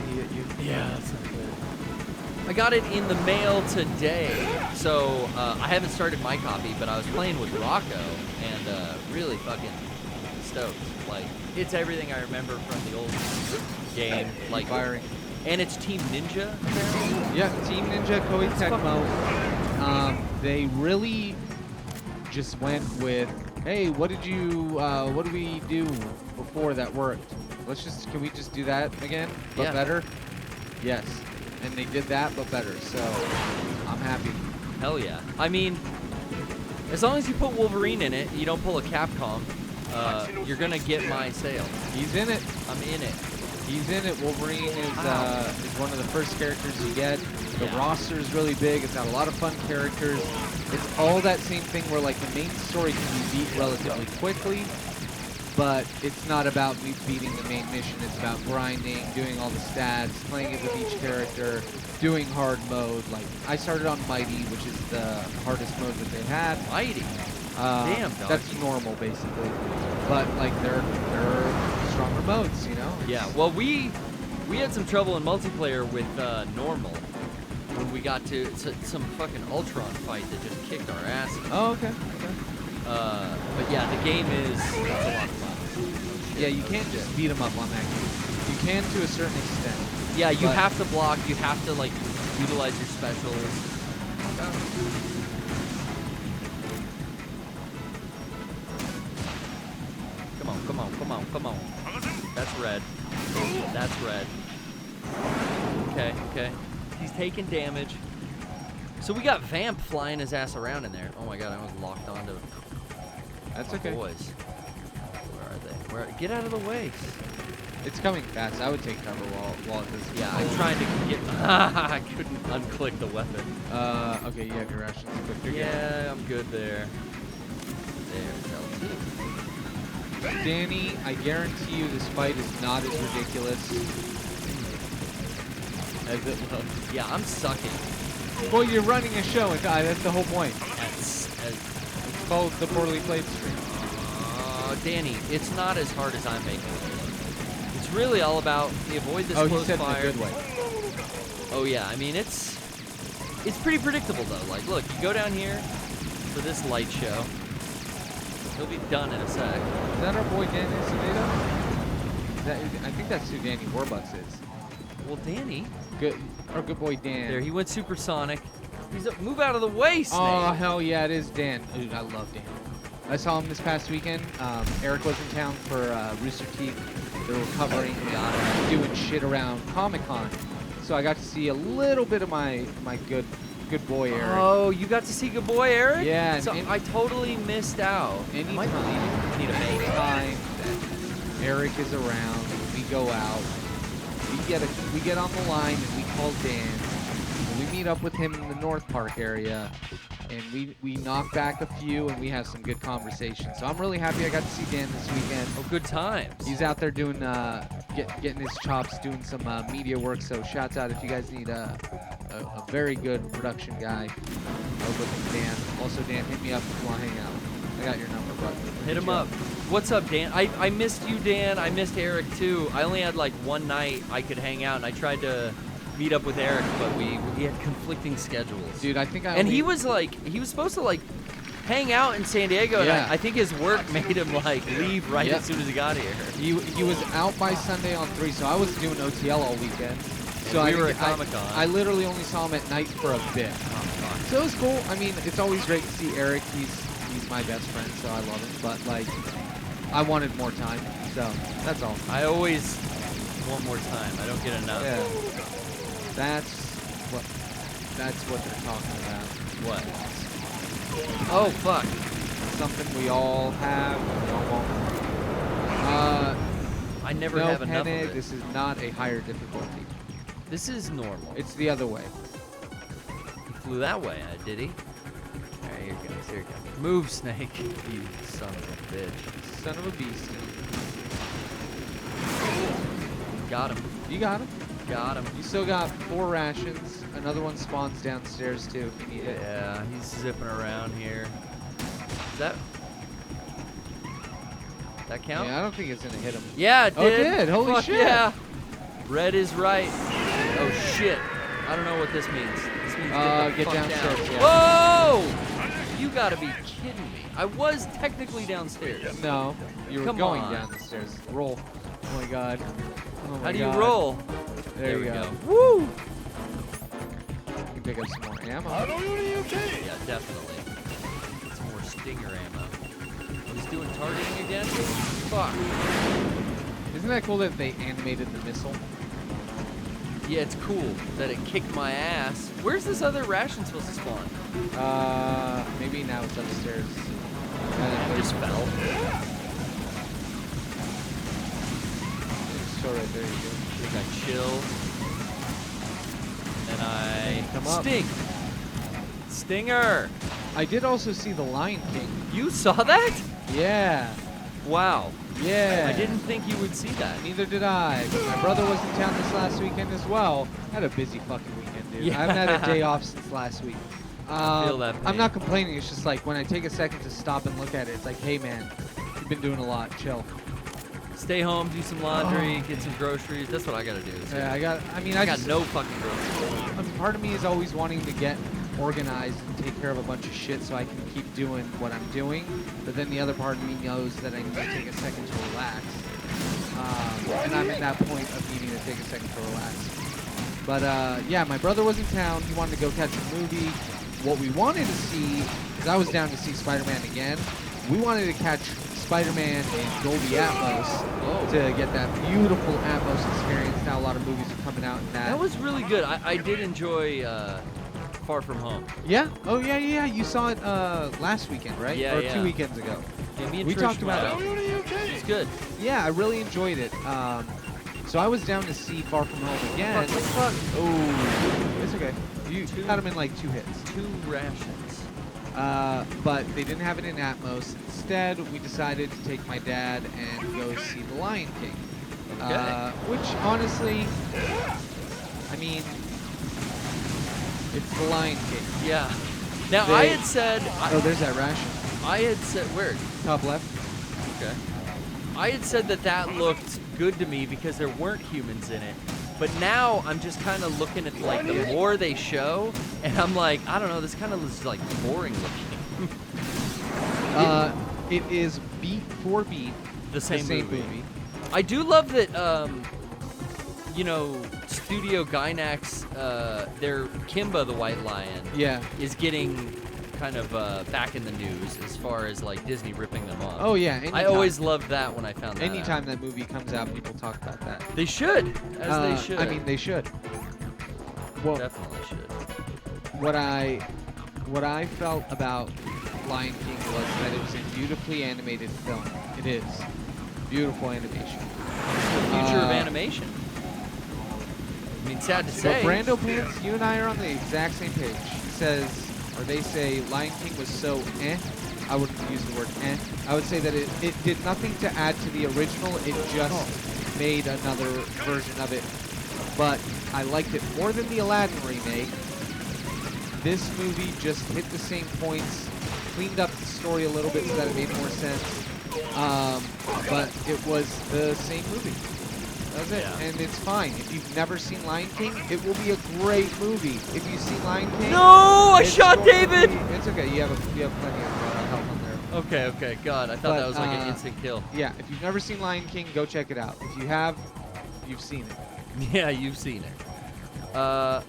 He hit you. Yeah, that's not good. I got it in the mail today, so I haven't started my copy, but I was playing with Rocco and really fucking stoked. Like, it's everything I remember from the old game. Like Firing. And it's Team Ninja, apparently. Yeah, Team Ninja, Koei Tecmo. They really just went with, hey, what did we do before that worked? Can we just do that again, but Yeah. better? Yes. And they did that, but better, so I'm happy. Hell yeah. I mean, as long as you put Wolverine in it, you don't pull a Capcom, you're gonna get my sale. He's in it. I'm in it. He's in it. Wolverine is one of the first characters you get. The Yeah. roster is really big. It's got a lot of fun characters. It's all that same thing where like the main story can be beat relatively quickly, but it's not about beating the main mission. It's about grinding, doing all the stats, playing it with each character, doing hard mode. Like I started on Mighty, which is the hardest mode that they had. Mighty. Damn, dog. That's normal basically, but like there are stronger modes, you know. Yeah. Well, we had some trouble in multiplayer with normal when we got to some fucking Ultron fight that just kicked our ass. Oh, okay. But yeah, the game is it's a lot of fun. Yeah, you can't just beat them up on that game. You can to a certain extent. Yeah, you but have to block. You have to like utilize your specials. Come on. That's red. That's red. Okay. He's taking damage. So we got Vamp flying his ass around in there. Oh my god, I was locked onto That's my okay. boys. Where are they? Get out of the way. It's coming fast. I would take cover while it does. Yeah, I'm trying to get. I couldn't unclick the weapon. Okay, you have your rations. Yeah, I'm good there. There's LT. Danny, I guarantee you this fight is not as ridiculous as it looks. Yeah, I'm sucking. Well, you're running a show, and that's the whole point. That's, It's called the Poorly Played Stream. Danny, it's not as hard as I'm making it look. It's really all about the avoid this close he said fire. in a good way. Oh yeah, I mean it's pretty predictable though. Like, look, you go down here for this light show. He'll be done in a sec. Is that our boy Danny Acevedo? I think that's who Danny Warbucks is. Well, Danny. Our good boy Dan. There, he went supersonic. He's up. Move out of the way, Snake. Oh hell yeah, it is Dan. Dude, I love Dan. I saw him this past weekend. Eric was in town for Rooster Teeth. They were covering, doing shit around Comic-Con. So I got to see a little bit of my good boy Eric. Oh, you got to see good boy Eric? Yeah. So I totally missed out. Anytime Need a make. that Eric is around, we go out. We get on the line and we call Dan. And we meet up with him in the North Park area. And we knock back a few, and we have some good conversations. So I'm really happy I got to see Dan this weekend. Oh, good times. He's out there doing, getting his chops, doing some media work. So shouts out if you guys need a very good production guy. Over with Dan. Also, Dan, hit me up if you want to hang out. I got your number, bud. Hit him up. What's up, Dan? I missed you, Dan. I missed Eric too. I only had like one night I could hang out, and I tried to meet up with Eric, but we had conflicting schedules. Dude, I think he was supposed to like hang out in San Diego, Yeah. and I think his work made him like leave right as soon as he got here. He was out by Sunday on 3, so I was doing OTL all weekend. So we were at Comic-Con. I literally only saw him at night for a bit. So it was cool. I mean, it's always great to see Eric. He's my best friend, so I love him. But like, I wanted more time, so that's all. I always want more time. I don't get enough. Yeah. That's what they're talking about. What? Oh fuck! Something we all have. I never no, have enough of Penne, it. this is not a higher difficulty. This is normal. It's the other way. He flew that way, did he? Alright, here he goes. Here he goes. Move, Snake. You son of a bitch. Son of a beast. Got him. You got him. Got him. You still got 4 rations. Another one spawns downstairs too if you need it. Yeah, he's zipping around here. Is that count? Yeah, I don't think it's gonna hit him. Yeah, it did. Oh, it did. Holy Fuck shit. Yeah. Red is right. Oh shit. I don't know what this means. This means get the fuck downstairs. down. Yeah. Whoa! You gotta be kidding me. I was technically downstairs. No, you were Come going on. down the stairs. Roll. Oh my god. Oh my How do you God. roll? There we you go. Woo! You can pick up some more ammo. Yeah, definitely. Some more stinger ammo. He's doing targeting again? Fuck. Isn't that cool that they animated the missile? Yeah, it's cool that it kicked my ass. Where's this other ration supposed to spawn? Maybe now it's upstairs. It just fell. Show right there, you go. I think I chill. And I Come up. sting. Stinger. I did also see the Lion King. You saw that? Yeah. Wow. Yeah. I didn't think you would see that. Neither did I. My brother was in town this last weekend as well. Had a busy fucking weekend, dude. Yeah. I haven't had a day off since last week. Feel that I'm pain. not complaining. It's just like when I take a second to stop and look at it, it's like, hey man, you've been doing a lot. Chill. Stay home, do some laundry, get some groceries. That's what I gotta do. Yeah, I got got no fucking groceries. I mean, part of me is always wanting to get organized and take care of a bunch of shit so I can keep doing what I'm doing. But then the other part of me knows that I need to take a second to relax. And I'm at that point of needing to take a second to relax. But yeah, my brother was in town. He wanted to go catch a movie. What we wanted to see, because I was down to see Spider-Man again, we wanted to catch Spider-Man in Dolby Atmos to get that beautiful Atmos experience. Now a lot of movies are coming out in that. That was really good. I did enjoy Far From Home. Yeah? Oh, yeah, yeah. You saw it last weekend, right? Yeah, or yeah. 2 weekends ago. Yeah, me and We Trish talked went about out. it. It's good. Yeah, I really enjoyed it. So I was down to see Far From Home again. Fuck. Oh, it's okay. You got him in like 2 hits. 2 rations. But they didn't have it in Atmos. Instead, we decided to take my dad and go see The Lion King. Okay. Which, honestly, I mean, It's the Lion King. Yeah. Now, I had said... there's that ration. I had said... Where? Top left. Okay. I had said that looked good to me because there weren't humans in it. But now I'm just kind of looking at, like, the more they show, and I'm like, I don't know, this kind of is, like, boring looking. It is beat for beat the same movie. I do love that, you know, Studio Gainax, their Kimba the White Lion is getting kind of back in the news as far as, like, Disney ripping them off. Oh, yeah. Anytime. I always loved that when I found that Anytime that movie comes out, people talk about that. They should, they should. I mean, they should. Well, definitely should. What I felt about Lion King was that it was a beautifully animated film. It is. Beautiful animation. The future of animation. I mean, sad to say. But Brando Pants, you and I are on the exact same page. They say Lion King was so eh. I wouldn't use the word eh. I would say that it did nothing to add to the original. It just made another version of it. But I liked it more than the Aladdin remake. This movie just hit the same points, cleaned up the story a little bit so that it made more sense. But it was the same movie. That was it. Yeah. And it's fine. If you've never seen Lion King, it will be a great movie. If you've seen Lion King... No! I shot David! It's okay. You have plenty of help on there. Okay. God, I thought that was like an instant kill. Yeah, if you've never seen Lion King, go check it out. If you have, you've seen it. Yeah, you've seen it. I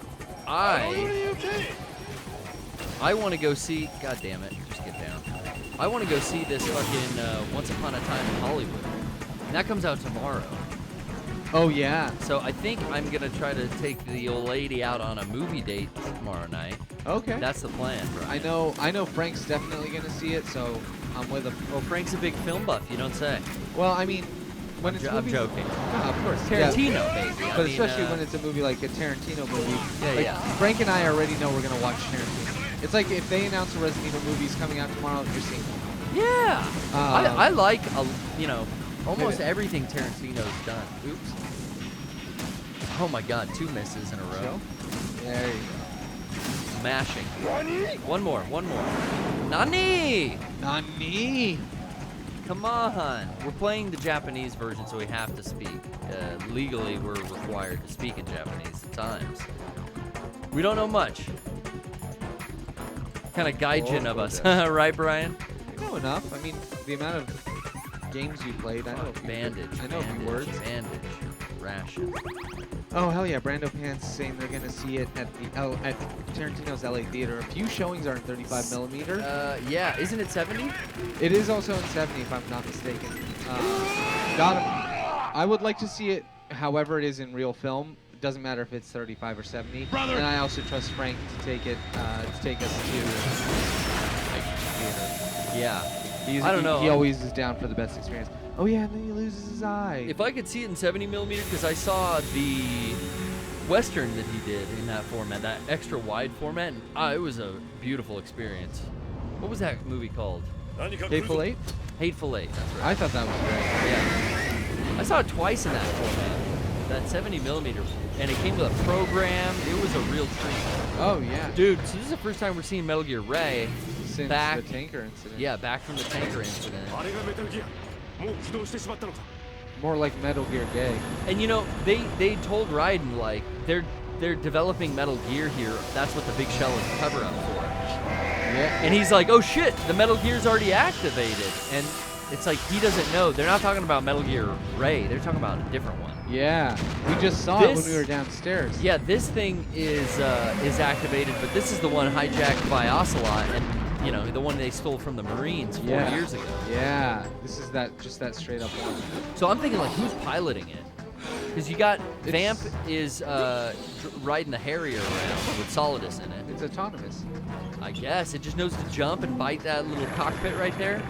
want to go see... God damn it. Just get down. I want to go see this fucking Once Upon a Time in Hollywood. And that comes out tomorrow. Oh, yeah. So I think I'm going to try to take the old lady out on a movie date tomorrow night. Okay. That's the plan, bro. I know Frank's definitely going to see it, so I'm with him. Well, Frank's a big film buff, you don't say. Well, I mean, when I'm joking. No, of course. Tarantino, baby. But especially when it's a movie like a Tarantino movie. Yeah. Frank and I already know we're going to watch Tarantino. It's like if they announce a Resident Evil movie's coming out tomorrow, you're seeing it. Yeah. I like, almost everything Tarantino's done. Oops. Oh my God, 2 misses in a row. There you go. Mashing. One more. Nani! Come on. We're playing the Japanese version, so we have to speak. Legally, we're required to speak in Japanese at times. We don't know much. Kind of gaijin of us, right, Brian? I know enough. I mean, the amount of games you played, I know a few. I know a few words. Bandage. Ration. Oh, hell yeah. Brando Pants saying they're going to see it at Tarantino's LA Theater. A few showings are in 35mm. Yeah. Isn't it 70? It is also in 70, if I'm not mistaken. Got him. I would like to see it however it is in real film. It doesn't matter if it's 35 or 70. Brother. And I also trust Frank to take us to theater. Yeah. I don't know. He always is down for the best experience. Oh yeah, and then he loses his eye. If I could see it in 70mm, because I saw the Western that he did in that format, that extra wide format, and it was a beautiful experience. What was that movie called? Hateful Eight? Hateful Eight, that's right. I thought that was great. Yeah. I saw it twice in that format, that 70mm, and it came with a program. It was a real treat. Oh yeah. Dude, so this is the first time we're seeing Metal Gear Ray. Since the tanker incident. Yeah, back from the tanker incident. More like Metal Gear Gay. And you know, they told Raiden, like, they're developing Metal Gear here. That's what the big shell is cover up for. Yeah. And he's like, oh shit, the Metal Gear's already activated. And it's like he doesn't know. They're not talking about Metal Gear Ray. They're talking about a different one. Yeah, we just saw it when we were downstairs. Yeah, this thing is activated, but this is the one hijacked by Ocelot, and you know, the one they stole from the Marines 4 years ago. Yeah, this is just that straight up one. So I'm thinking, like, who's piloting it? Because you got Vamp is riding the Harrier around with Solidus in it. It's autonomous. I guess it just knows to jump and bite that little cockpit right there.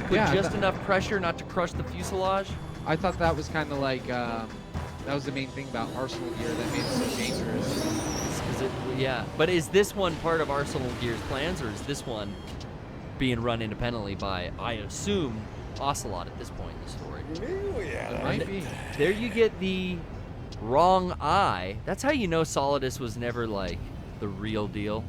Put just enough pressure not to crush the fuselage. I thought that was kind of like that was the main thing about Arsenal Gear that made it so dangerous. Yeah, but is this one part of Arsenal Gear's plans, or is this one being run independently by, I assume, Ocelot at this point in the story? It might be. There you get the wrong eye. That's how you know Solidus was never, like, the the real deal.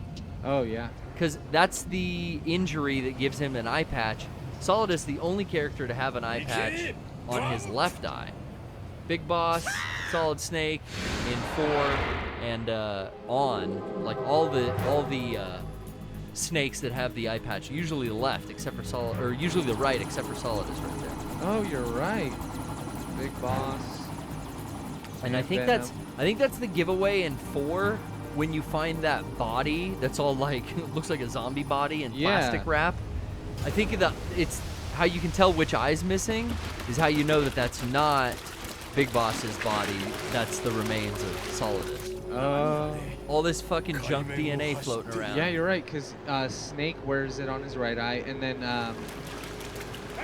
Oh, yeah. Because that's the injury that gives him an eye patch. Solidus, the only character to have an eye patch on his left eye. Big Boss, Solid Snake in 4, and on, like all the snakes that have the eye patch, usually the left except for Solid, or usually the right except for Solidus right there. Oh, you're right. Big Boss. And I think that's the giveaway in 4 when you find that body that's all like looks like a zombie body in plastic wrap. I think that it's how you can tell which eye's missing is how you know that that's not Big Boss's body. That's the remains of Solidus. All this fucking junk DNA floating around. Yeah, you're right, because Snake wears it on his right eye, and then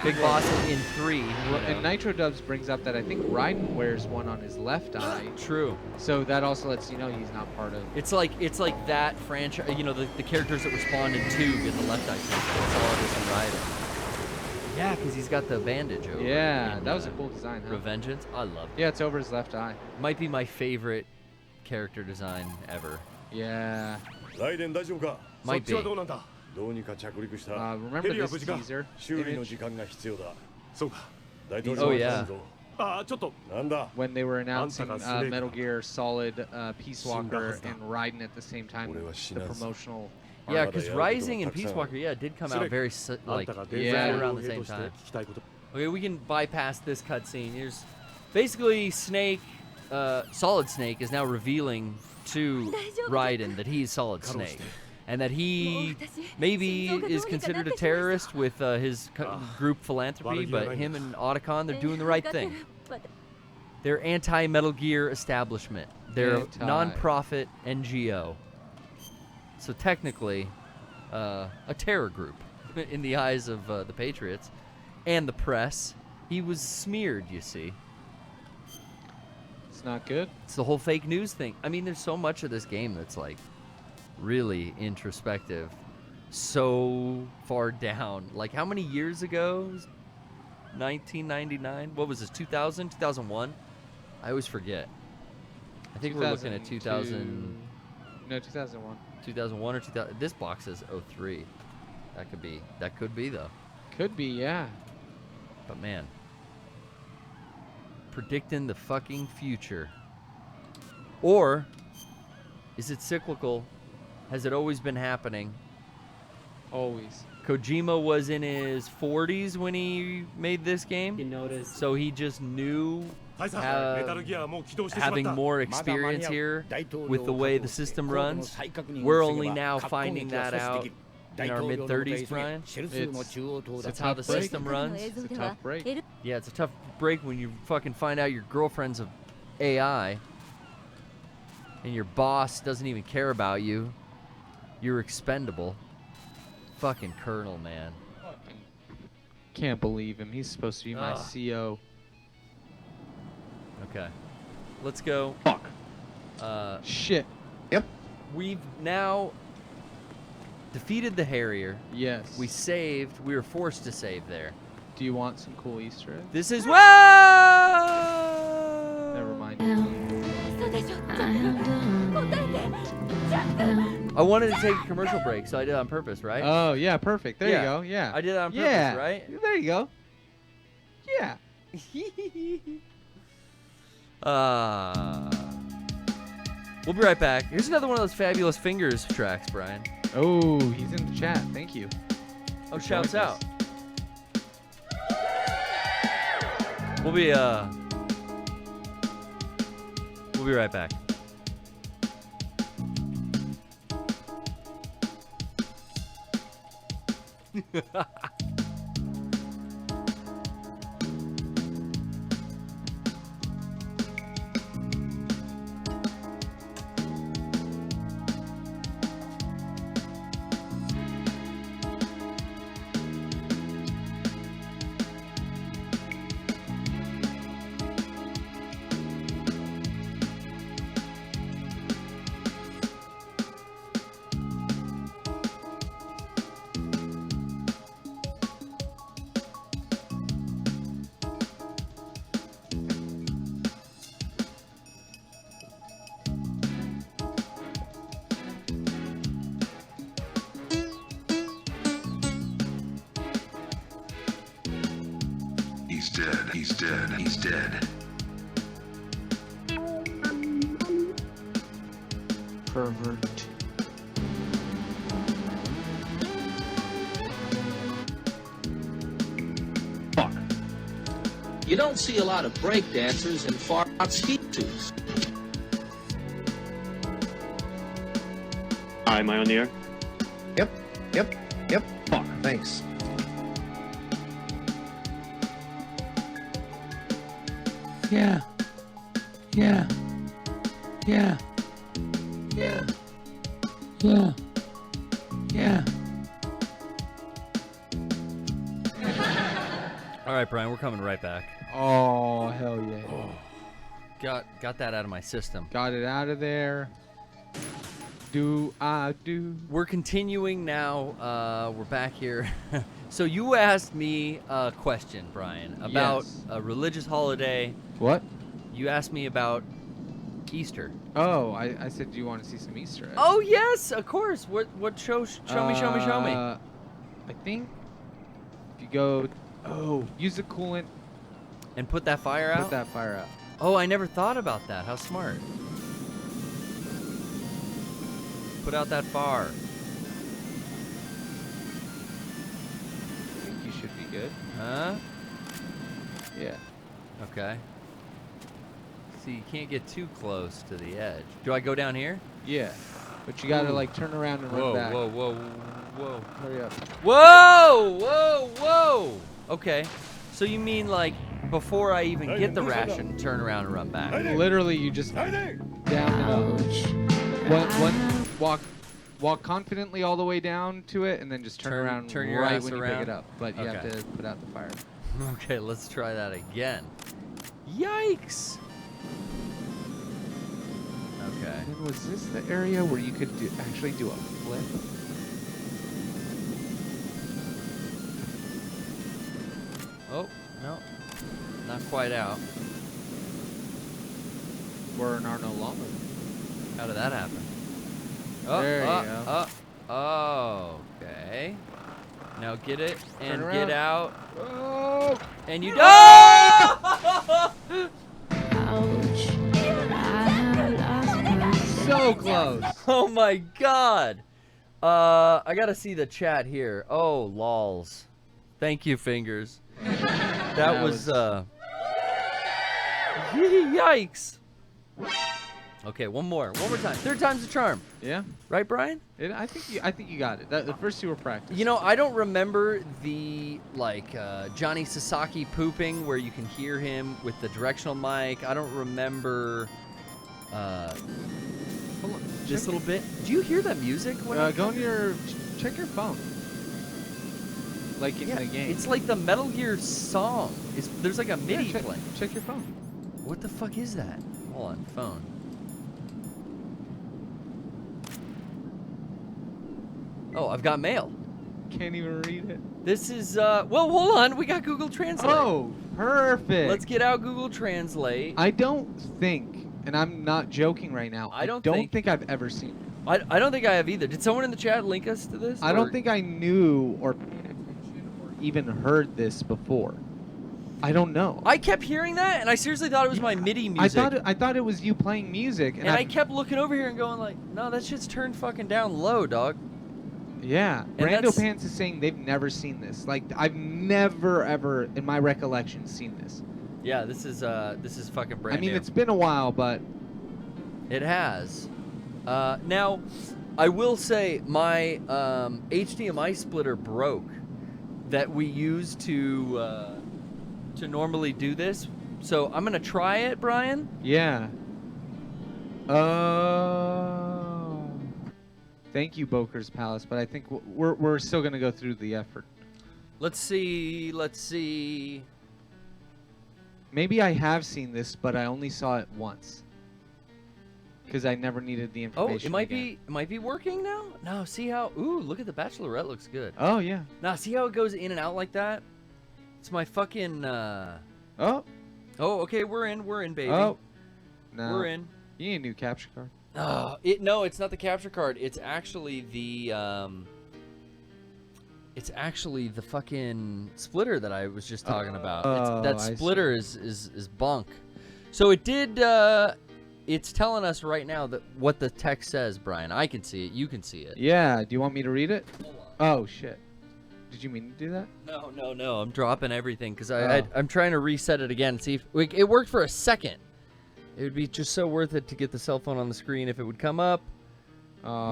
Big Boss in 3. And Nitro Dubs brings up that I think Raiden wears one on his left eye. True. So that also lets you know he's not part of. It's like that franchise. You know, the characters that respond in 2 get the left eye taken. Solidus and Raiden. Yeah, because he's got the bandage over. Yeah, that was a cool design. Huh? Revengeance, I love it. Yeah, it's over his left eye. Might be my favorite character design ever. Yeah. Might be. Remember this teaser image? Oh yeah. When they were announcing Metal Gear Solid Peace Walker and Raiden at the same time, the promotional. Yeah, because Rising and Peace Walker, did come out very right around the same time. Okay, we can bypass this cutscene. Here's basically Snake, Solid Snake is now revealing to Raiden that he's Solid Snake, and that he maybe is considered a terrorist with his group Philanthropy, but him and Otacon, they're doing the right thing. They're anti-Metal Gear establishment. They're a non-profit NGO. So technically, a terror group in the eyes of the Patriots and the press. He was smeared, you see. It's not good. It's the whole fake news thing. I mean, there's so much of this game that's like really introspective, so far down. Like how many years ago? 1999? What was this, 2000? 2001? I always forget. I think we're looking at 2000. No, 2001. 2001 or 2000. This box says 03. That could be. That could be though. Could be, yeah. But man, predicting the fucking future. Or is it cyclical? Has it always been happening? Always. Kojima was in his 40s when he made this game. You noticed. So he just knew having more experience here with the way the system runs. We're only now finding that out in our mid-30s, Brian. That's how the system runs. It's a tough break. Yeah, it's a tough break when you fucking find out your girlfriend's a AI and your boss doesn't even care about you. You're expendable. Fucking Colonel, man. Can't believe him. He's supposed to be my CO. Okay. Let's go. Fuck. Shit. Yep. We've now defeated the Harrier. Yes. We saved. We were forced to save there. Do you want some cool Easter eggs? This is Never mind. I wanted to take a commercial break, so I did it on purpose, right? Oh, yeah, perfect. There you go. Yeah. I did it on purpose, right? There you go. Yeah. We'll be right back. Here's another one of those fabulous fingers tracks, Brian. Oh, he's in the chat. Thank you. Oh, shouts out. We'll be right back. dead. He's dead. He's dead. Pervert. Fuck. You don't see a lot of break dancers in far out ski suits. Hi, am I on the air? Yep. Fuck, thanks. Yeah. Yeah. Yeah. Yeah. Yeah. Yeah. All right, Brian, we're coming right back. Oh, hell yeah. Got that out of my system. Got it out of there. Do I do? We're continuing now. We're back here. So you asked me a question, Brian, about Yes. a religious holiday. What? You asked me about Easter. Oh, I said, do you want to see some Easter eggs? Oh yes, of course. What show? Show me. I think if you go, use the coolant. And put that fire out. Put that fire out. Oh, I never thought about that. How smart. Put out that fire. I think you should be good. Huh? Yeah. Okay. See, you can't get too close to the edge. Do I go down here? Yeah. But you gotta like turn around and run back. Whoa. Hurry up. Whoa! Okay. So you mean like before I even get the ration, turn around and run back? Literally, you just down and up. Walk confidently all the way down to it, and then just turn around turn your right ass when you around? pick it up. But you have Okay. to put out the fire. Okay, let's try that again. Yikes! Okay. And then was this the area where you could actually do a flip? Oh, no. Not quite out. Or an Arno Llama? How did that happen? Oh, There you go. Okay. Now get it and Turn get around. out. Oh! And you Oh! Ouch. I have lost my So close. Oh my god. I gotta see the chat here. Oh, lols. Thank you, fingers. That was yikes. Okay, one more time. Third time's a charm. Yeah. Right, Brian? I think you got it. The first two were practice. You know, I don't remember the Johnny Sasaki pooping where you can hear him with the directional mic. I don't remember Hold on. this little bit. Do you hear that music? Go on your check your phone. Like in the game. It's like the Metal Gear song. There's like a MIDI check, playing. check your phone. What the fuck is that? Hold on, phone. Oh, I've got mail. Can't even read it. This is well, hold on. We got Google Translate. Oh, perfect. Let's get out Google Translate. I don't think, and I'm not joking right now. I don't think I've ever seen it. I don't think I have either. Did someone in the chat link us to this? I don't think I knew or even heard this before. I don't know. I kept hearing that, and I seriously thought it was my MIDI music. I thought it was you playing music, and I kept looking over here and going like, no, that shit's turned fucking down low, dog. Yeah. And Brando Pants is saying they've never seen this. Like, I've never, ever, in my recollection, seen this. Yeah, this is fucking brand new. I mean, it's been a while, but... It has. Now, I will say, my HDMI splitter broke that we use to normally do this. So I'm going to try it, Brian. Yeah. Thank you, Boker's Palace, but I think we're still going to go through the effort. Let's see. Maybe I have seen this, but I only saw it once. Because I never needed the information. Oh, it might be working now? No, see how... Ooh, look at the Bachelorette, looks good. Oh, yeah. Now, see how it goes in and out like that? It's my fucking... Oh. Oh, okay, we're in, baby. Oh. No. We're in. You need a new capture card. No, it's not the capture card. It's actually the It's actually the fucking splitter that I was just talking about. That I splitter is bunk. So it did. It's telling us right now that what the text says, Brian. I can see it. You can see it. Yeah. Do you want me to read it? Oh shit. Did you mean to do that? No. I'm dropping everything because I'm trying to reset it again. See if it worked for a second. It would be just so worth it to get the cell phone on the screen if it would come up.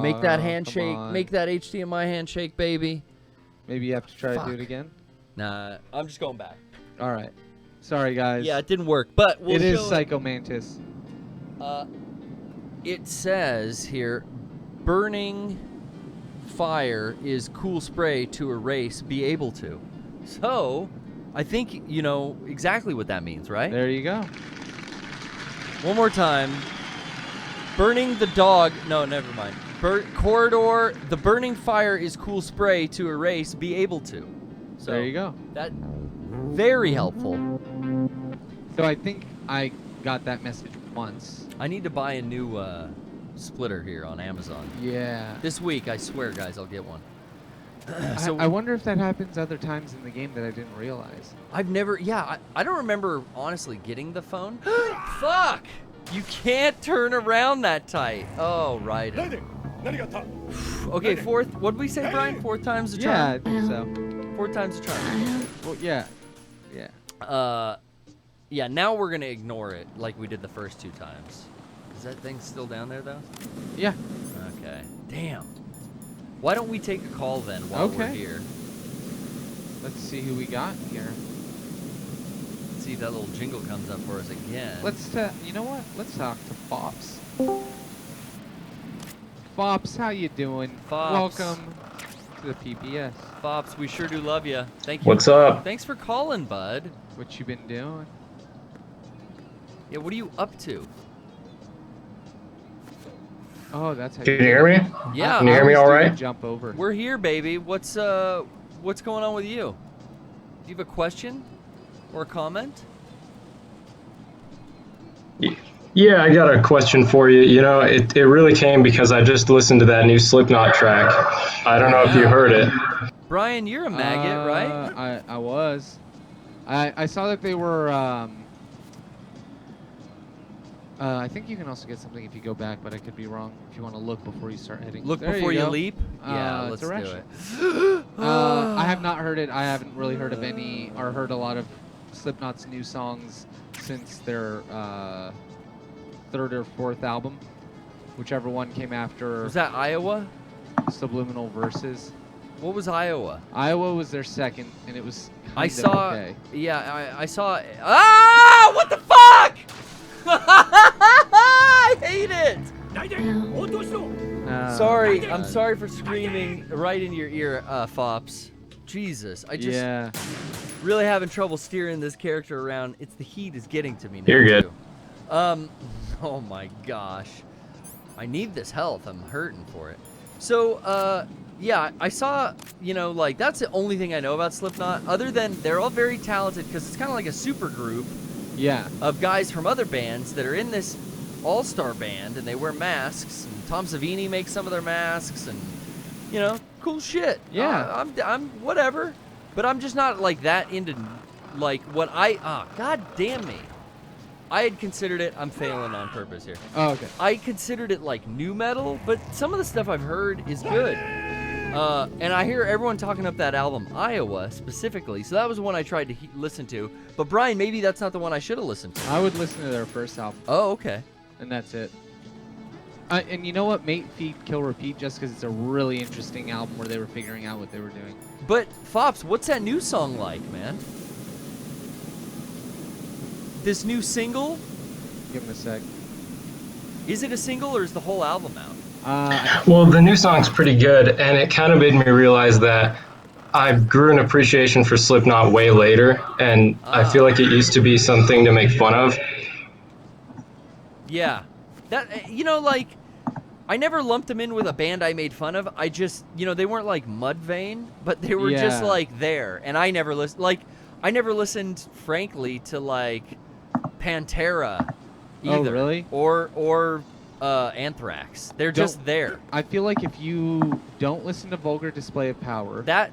Make that handshake. Make that HDMI handshake, baby. Maybe you have to try to do it again. Nah, I'm just going back. All right. Sorry, guys. Yeah, it didn't work, but we'll it is show Psycho Mantis. It says here, burning fire is cool spray to erase, be able to. So, I think you know exactly what that means, right? There you go. One more time. Burning the dog. No, never mind. Corridor. The burning fire is cool spray to erase, be able to. So there you go. That very helpful. So I think I got that message once. I need to buy a new splitter here on Amazon. Yeah. This week, I swear, guys, I'll get one. So I wonder if that happens other times in the game that I didn't realize. I've never. Yeah, I don't remember honestly getting the phone. Fuck! You can't turn around that tight. Oh, right. Okay, fourth. What did we say, Brian? Fourth time's the charm. Yeah, I think so. Fourth time's the charm. Well, yeah. Yeah. Now we're gonna ignore it like we did the first 2 times. Is that thing still down there though? Yeah. Okay. Damn. Why don't we take a call then while we're here? Let's see who we got here. Let's see if that little jingle comes up for us again. You know what? Let's talk to Fops. Fops, how you doing? Fops. Welcome to the PPS. Fops, we sure do love you. Thank you. What's up? Thanks for calling, bud. What you been doing? Yeah, what are you up to? Oh, that's how Can you hear me? Yeah. Can you hear me all right? Jump over. We're here, baby. What's going on with you? Do you have a question or a comment? Yeah, I got a question for you. You know, it really came because I just listened to that new Slipknot track. I don't know if you heard it. Brian, you're a maggot, right? I was. I saw that they were. I think you can also get something if you go back, but I could be wrong. If you want to look before you start heading. Look there before you go. leap? Yeah, let's do it. I have not heard it. I haven't really heard of any, or heard a lot of Slipknot's new songs since their 3rd or 4th album, whichever one came after. Was that Iowa? Subliminal Verses. What was Iowa? Iowa was their 2nd, and it was I saw. okay. Yeah, I saw. Ah! What the fuck? I hate it. Sorry, I'm sorry for screaming right in your ear, Fops. Jesus, I just really having trouble steering this character around. It's the heat is getting to me now. You're good. Too. Oh my gosh, I need this health. I'm hurting for it. So, yeah, I saw, you know, like that's the only thing I know about Slipknot. Other than they're all very talented because it's kind of like a super group. Yeah. Of guys from other bands that are in this all-star band, and they wear masks. And Tom Savini makes some of their masks, and you know, cool shit. Yeah. I'm whatever, but I'm just not like that into like what God damn me. I had considered it. I'm failing on purpose here. Oh, okay. I considered it like new metal, but some of the stuff I've heard is good. And I hear everyone talking up that album, Iowa, specifically. So that was the one I tried to listen to. But Brian, maybe that's not the one I should have listened to. I would listen to their first album. Oh, okay. And that's it. And you know what? Mate, Feed, Kill, Repeat, just because it's a really interesting album where they were figuring out what they were doing. But, Fops, what's that new song like, man? This new single? Give him a sec. Is it a single or is the whole album out? Well, the new song's pretty good, and it kind of made me realize that I grew an appreciation for Slipknot way later, and I feel like it used to be something to make fun of. Yeah. That, you know, like, I never lumped them in with a band I made fun of. I just, you know, they weren't like Mudvayne, but they were just like there, and I never listened. Like, I never listened, frankly, to like Pantera either. Oh, really? Or Anthrax. They're just there. I feel like if you don't listen to Vulgar Display of Power, That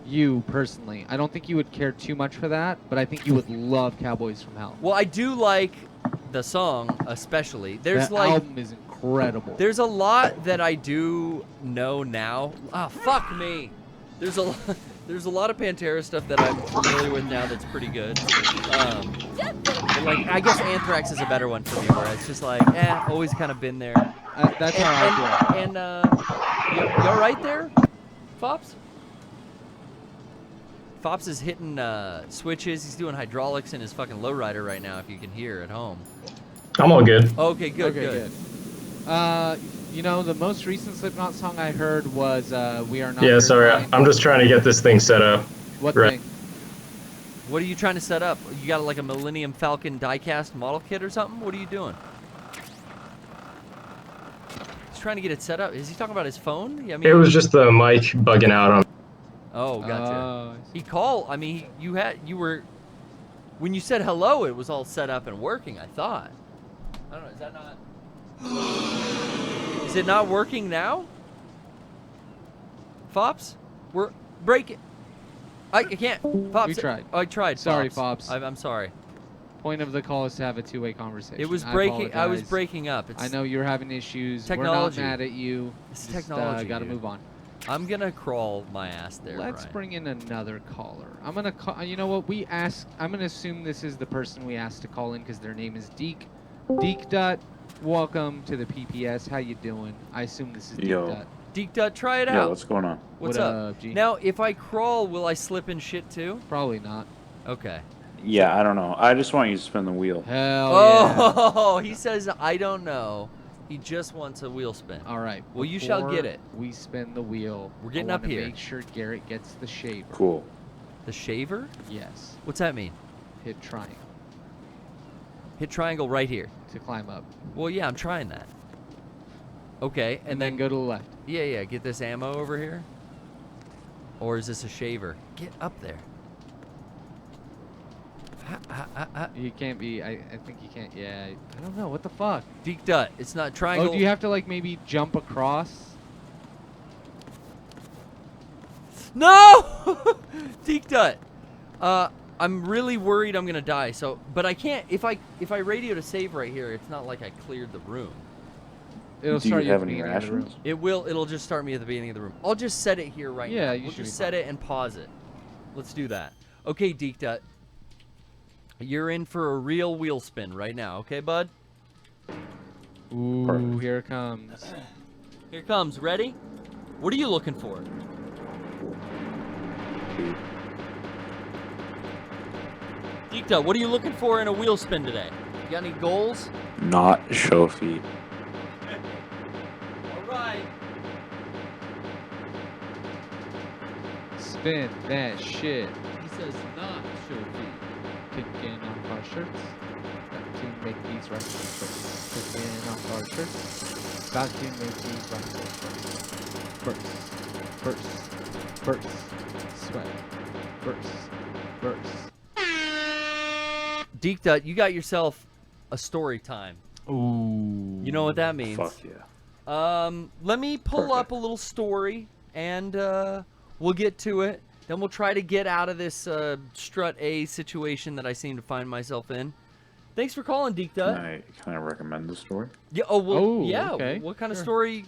You personally. I don't think you would care too much for that, but I think you would love Cowboys from Hell. Well, I do like the song, especially. There's That album is incredible. There's a lot that I do know now. Ah, fuck me. There's a lot of Pantera stuff that I'm familiar with now that's pretty good. But like, I guess Anthrax is a better one for me, where it's just like, always kind of been there. That's how I feel. And you all right there, Fops? Fops is hitting switches. He's doing hydraulics in his fucking lowrider right now, if you can hear at home. I'm all good. Okay, good. You know, the most recent Slipknot song I heard was We Are Not Yeah, Your sorry. Kind. I'm just trying to get this thing set up. What Right. thing? What are you trying to set up? You got like a Millennium Falcon diecast model kit or something? What are you doing? He's trying to get it set up. Is he talking about his phone? Yeah, I mean, It was just the mic bugging out on. Oh, gotcha. Oh, He called. I mean, you were. When you said hello, it was all set up and working. I thought. I don't know. Is that not? Is it not working now? Fops, we're breaking. I can't. Fops. We tried. I tried. Sorry, Fops. Fops. I'm sorry. Point of the call is to have a two-way conversation. It was I breaking. I was apologize. breaking up. I know you're having issues. Technology. We're not mad at you. It's Just, technology, Gotta dude. move on. I'm gonna crawl my ass there. Let's Brian. bring in another caller. I'm gonna call. You know what? I'm gonna assume this is the person we asked to call in because their name is Deke. Deke Dut, welcome to the PPS. How you doing? I assume this is Deke Dut. Deke Dut, try it Yeah, out. what's going on? What's What up? up, G? Now, if I crawl, will I slip in shit too? Probably not. Okay. Yeah, I don't know. I just want you to spin the wheel. Hell yeah. Oh, he says I don't know. He just wants a wheel spin. All right. Well, you shall before get it. We spin the wheel. We're getting I up wanna here. Make sure Garrett gets the shaver. Cool. The shaver? Yes. What's that mean? Hit triangle Hit triangle right here. to climb up, Well, yeah, I'm trying that. Okay, and then go to the left. Yeah, get this ammo over here. Or is this a shaver? Get up there. You can't be. I think you can't. Yeah. I don't know. What the fuck? Deke Dut. It's not triangle. Oh, do you have to like maybe jump across? No! Deke Dut. I'm really worried I'm gonna die. So, but I can't. If I radio to save right here, it's not like I cleared the room. It'll Do start you you at have the any beginning of the room. rations? It will. It'll just start me at the beginning of the room. I'll just set it here right now. Yeah, you We'll should just be set it and pause it. Let's do that. Okay, Deke Dut. You're in for a real wheel spin right now. Okay, bud? Ooh, Perfect. here it comes. Here it comes. Ready? What are you looking for? Deke Dut, what are you looking for in a wheel spin today? You got any goals? Not show feet. All right. Spin that shit. He says not show feet. Kicking off our shirts. Got to make these right first. Kicking off our shirts. Got to make these right first. Sweat. Verse. Deke Dut, you got yourself a story time. Ooh. You know what that means? Fuck yeah. Let me pull up a little story, and we'll get to it. Then we'll try to get out of this strut A situation that I seem to find myself in. Thanks for calling, Deke Dut. Can I recommend the story? Yeah. Oh well. Oh, yeah. okay. What kind of Sure. story?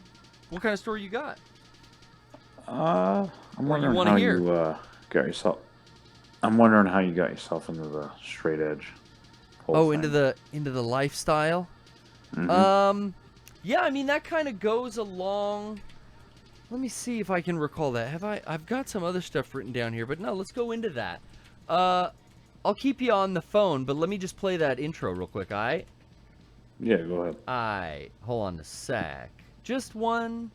What kind of story you got? I'm wondering wanna how hear? you got yourself. I'm wondering how you got yourself into the straight edge. Oh, into the lifestyle. Mhm. Yeah. I mean that kind of goes along. Let me see if I can recall that. I've got some other stuff written down here, but no. Let's go into that. I'll keep you on the phone, but let me just play that intro real quick. All right. Yeah, go ahead. Hold on a sec. Just one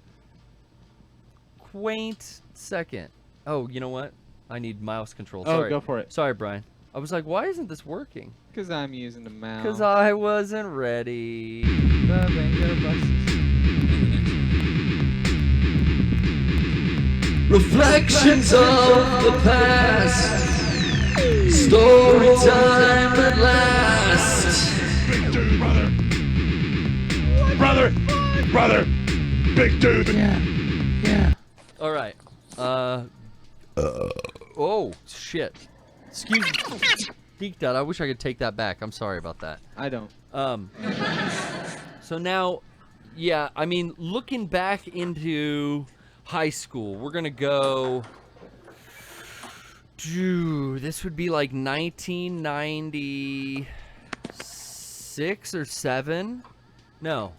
quaint second. Oh, you know what? I need mouse control. Oh, Sorry. go for it. Sorry, Brian. I was like, why isn't this working? Because I'm using the mouse. Because I wasn't ready. Reflections of the past. Story time at last. Brother, big dude. Yeah. All right. shit. Excuse me. Geeked out. I wish I could take that back. I'm sorry about that. I don't. So now, yeah, I mean, looking back into high school, we're going to go... this would be like 1996 or 7. No.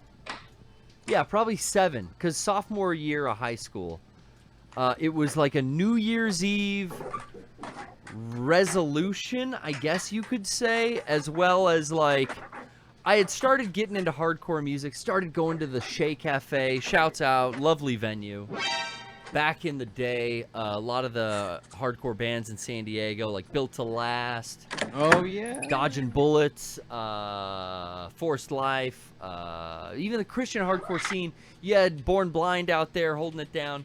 Yeah, probably 7, because sophomore year of high school. It was like a New Year's Eve resolution, I guess you could say, as well as like I had started getting into hardcore music, started going to the Shea Cafe, shouts out, lovely venue. Back in the day, a lot of the hardcore bands in San Diego, like Built to Last, oh yeah, Dodging Bullets, Forced Life, even the Christian hardcore scene. You had Born Blind out there holding it down.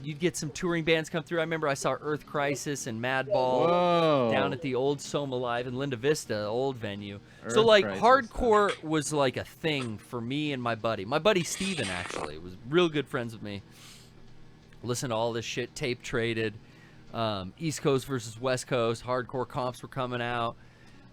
You'd get some touring bands come through. I remember I saw Earth Crisis and Madball down at the old Soma Live in Linda Vista, old venue. So like hardcore was like a thing for me and my buddy. My buddy Steven actually was real good friends with me. Listen to all this shit, tape traded. East Coast versus West Coast, hardcore comps were coming out.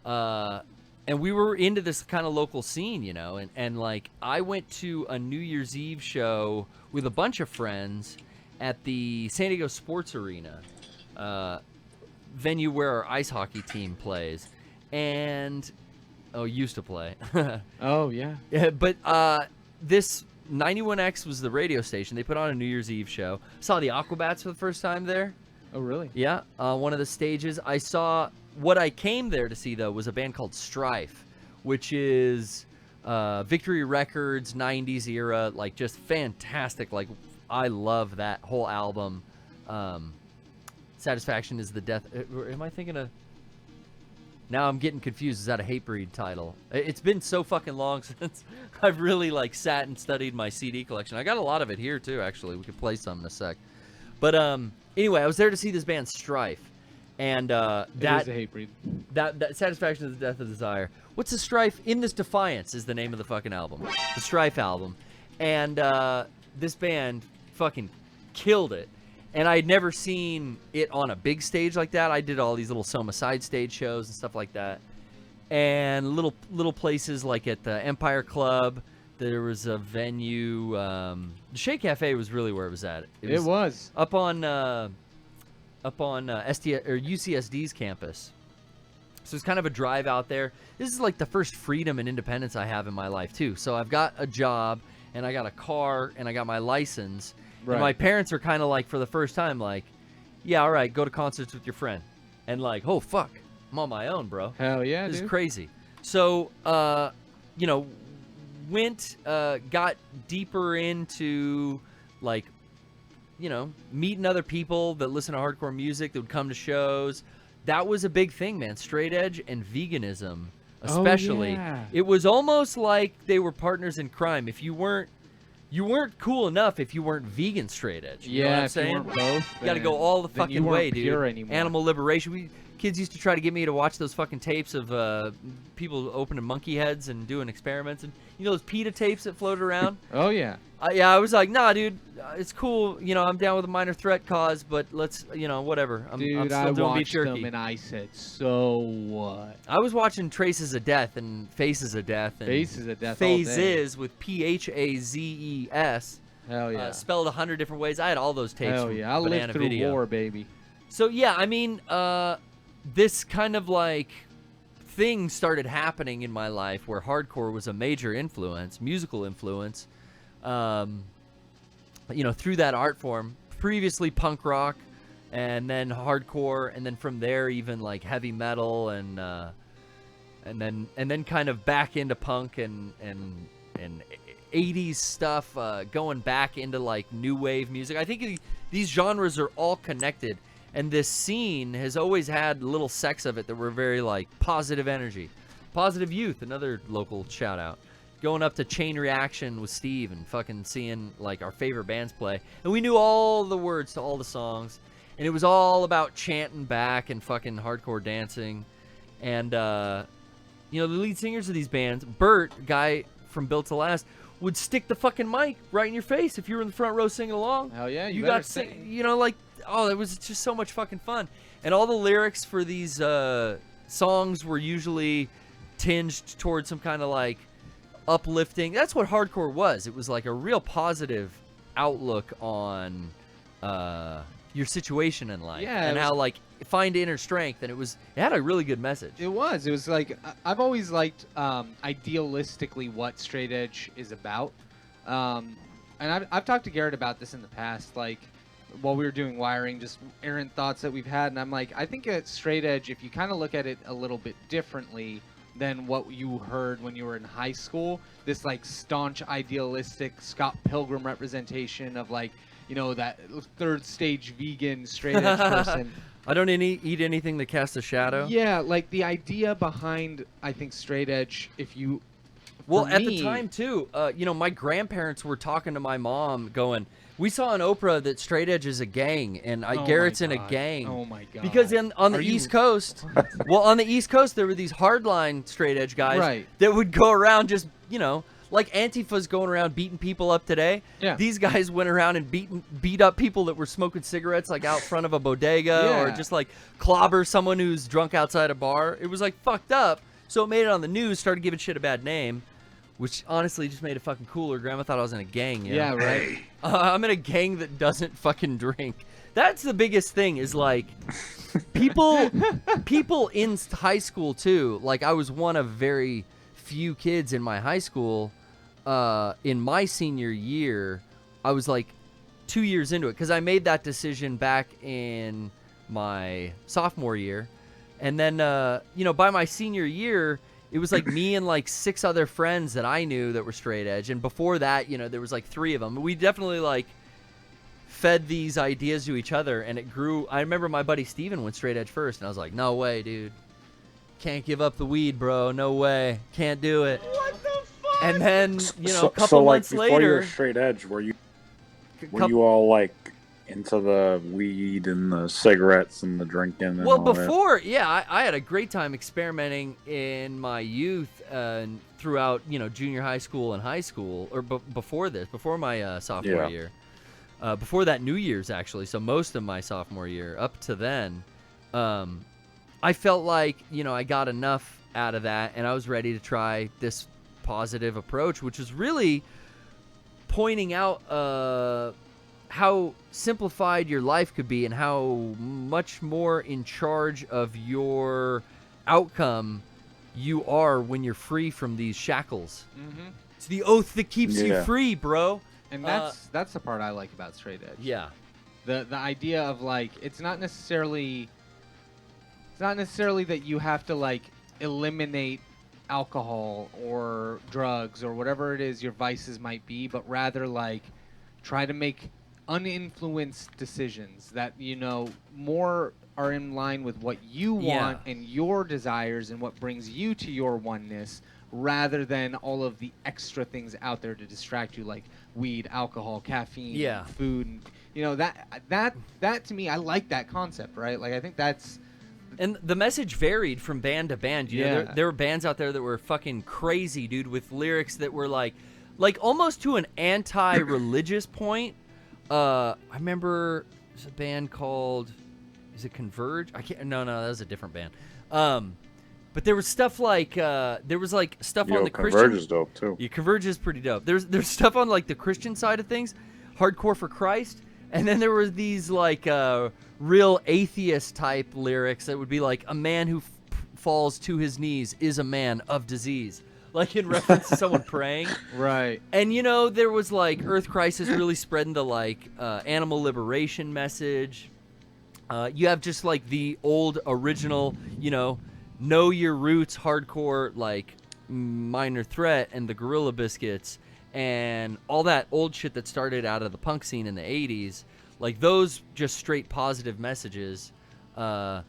And we were into this kind of local scene, you know, and like I went to a New Year's Eve show with a bunch of friends at the San Diego Sports Arena, venue where our ice hockey team plays, and used to play. Oh yeah. Yeah, but this 91X was the radio station. They put on a New Year's Eve show. Saw the Aquabats for the first time there. Oh really? Yeah, one of the stages. I saw. What I came there to see, though, was a band called Strife, which is Victory Records, 90s era, like, just fantastic. Like, I love that whole album. Satisfaction is the Death... Am I thinking of... Now I'm getting confused. Is that a Hatebreed title? It's been so fucking long since I've really, like, sat and studied my CD collection. I got a lot of it here, too, actually. We could play some in a sec. But, anyway, I was there to see this band, Strife. And that is a Hatebreed. That Satisfaction is the Death of Desire. What's the Strife? In This Defiance is the name of the fucking album. The Strife album. And this band fucking killed it. And I had never seen it on a big stage like that. I did all these little Soma side stage shows and stuff like that. And little places like at the Empire Club. There was a venue. The Shea Cafe was really where it was at. It was. Up on UCSD's campus. So it's kind of a drive out there. This is like the first freedom and independence I have in my life too. So I've got a job and I got a car and I got my license. Right. And my parents are kind of like, for the first time, like, yeah, all right, go to concerts with your friend. And like, oh fuck, I'm on my own, bro. Hell yeah, this dude. is crazy. So you know, got deeper into like, you know, meeting other people that listen to hardcore music that would come to shows. That was a big thing, man. Straight edge and veganism, especially. Oh, yeah. It was almost like they were partners in crime. If you weren't cool enough if you weren't vegan straight edge. You know what I'm saying? You weren't both, you got to go all the fucking way, dude. Anymore. Animal liberation. Kids used to try to get me to watch those fucking tapes of people opening monkey heads and doing experiments, and you know those PETA tapes that floated around. Oh yeah. Yeah, I was like, nah, dude, it's cool. You know, I'm down with a minor threat cause, but let's, you know, whatever. I'm still doing beef jerky. Them and I said, so what? I was watching Traces of Death and Faces of Death. And Faces of Death. Phases with PHAZES. Hell yeah. Spelled 100 different ways. I had all those tapes. Hell yeah. I lived through video. war, baby. So yeah, I mean, this kind of like thing started happening in my life where hardcore was a major influence, musical influence. You know, through that art form. Previously punk rock, and then hardcore, and then from there even like heavy metal, and then kind of back into punk and 80s stuff, going back into like new wave music. I think these genres are all connected. And this scene has always had little sects of it that were very, like, positive energy. Positive Youth, another local shout-out. Going up to Chain Reaction with Steve and fucking seeing, like, our favorite bands play. And we knew all the words to all the songs. And it was all about chanting back and fucking hardcore dancing. And, you know, the lead singers of these bands, Bert, guy from Built to Last, would stick the fucking mic right in your face if you were in the front row singing along. Hell yeah, you got to sing. You know, like... Oh, it was just so much fucking fun. And all the lyrics for these songs were usually tinged towards some kind of like uplifting. That's what hardcore was. It was like a real positive outlook on your situation in life, and how like find inner strength. And it had a really good message. It was like, I've always liked idealistically what straight edge is about. And I've talked to Garrett about this in the past, like while we were doing wiring, just errant thoughts that we've had. And I'm like, I think at straight edge, if you kind of look at it a little bit differently than what you heard when you were in high school, this like staunch idealistic Scott Pilgrim representation of like, you know, that third stage vegan straight edge person. I don't eat anything that casts a shadow. Yeah, like the idea behind, I think, straight edge, if you... Well, at the time, too, you know, my grandparents were talking to my mom going, we saw on Oprah that straight edge is a gang, and Garrett's in a gang. Oh, my God. Because on the East Coast, well, on the East Coast, there were these hardline straight edge guys that would go around just, you know, like Antifa's going around beating people up today. Yeah. These guys went around and beat up people that were smoking cigarettes like out front of a bodega or just like clobber someone who's drunk outside a bar. It was like fucked up. So it made it on the news, started giving shit a bad name, which honestly just made it fucking cooler. Grandma thought I was in a gang. You know? Yeah, right. I'm in a gang that doesn't fucking drink. That's the biggest thing is like people in high school too. Like I was one of very few kids in my high school. In my senior year, I was like 2 years into it because I made that decision back in my sophomore year. And then, you know, by my senior year, it was like me and like 6 other friends that I knew that were straight edge. And before that, you know, there was like 3 of them. We definitely like fed these ideas to each other and it grew. I remember my buddy Steven went straight edge first and I was like, no way, dude. Can't give up the weed, bro. No way. Can't do it. What the fuck? And then, you know, a couple months later... before you were straight edge, were you all, like, into the weed and the cigarettes and the drinking and well, all before, yeah, I had a great time experimenting in my youth and throughout, you know, junior high school and high school, or before this, before my sophomore year. Before that New Year's, actually, so most of my sophomore year, up to then, I felt like, you know, I got enough out of that, and I was ready to try this positive approach, which is really pointing out how simplified your life could be and how much more in charge of your outcome you are when you're free from these shackles. Mm-hmm. It's the oath that keeps you free, bro. And that's the part I like about straight edge. Yeah. The idea of like it's not necessarily that you have to like eliminate alcohol or drugs or whatever it is your vices might be, but rather like try to make uninfluenced decisions that, you know, more are in line with what you want and your desires and what brings you to your oneness, rather than all of the extra things out there to distract you, like weed, alcohol, caffeine, food, and, you know, that to me, I like that concept, right? Like I think that's... And the message varied from band to band. You know, there were bands out there that were fucking crazy, dude, with lyrics that were like almost to an anti-religious point. I remember there's a band called, is it Converge? No, that was a different band. But there was stuff like on the Christian. Converge is dope too. Yeah, Converge is pretty dope. There's stuff on like the Christian side of things, Hardcore for Christ, and then there were these like real atheist type lyrics that would be like, a man who falls to his knees is a man of disease, like in reference to someone praying. Right. And you know, there was like Earth Crisis really spreading the like animal liberation message. You have just like the old original, you know your roots, hardcore, like Minor Threat and the Gorilla Biscuits and all that old shit that started out of the punk scene in the 80s. Like those just straight positive messages, kind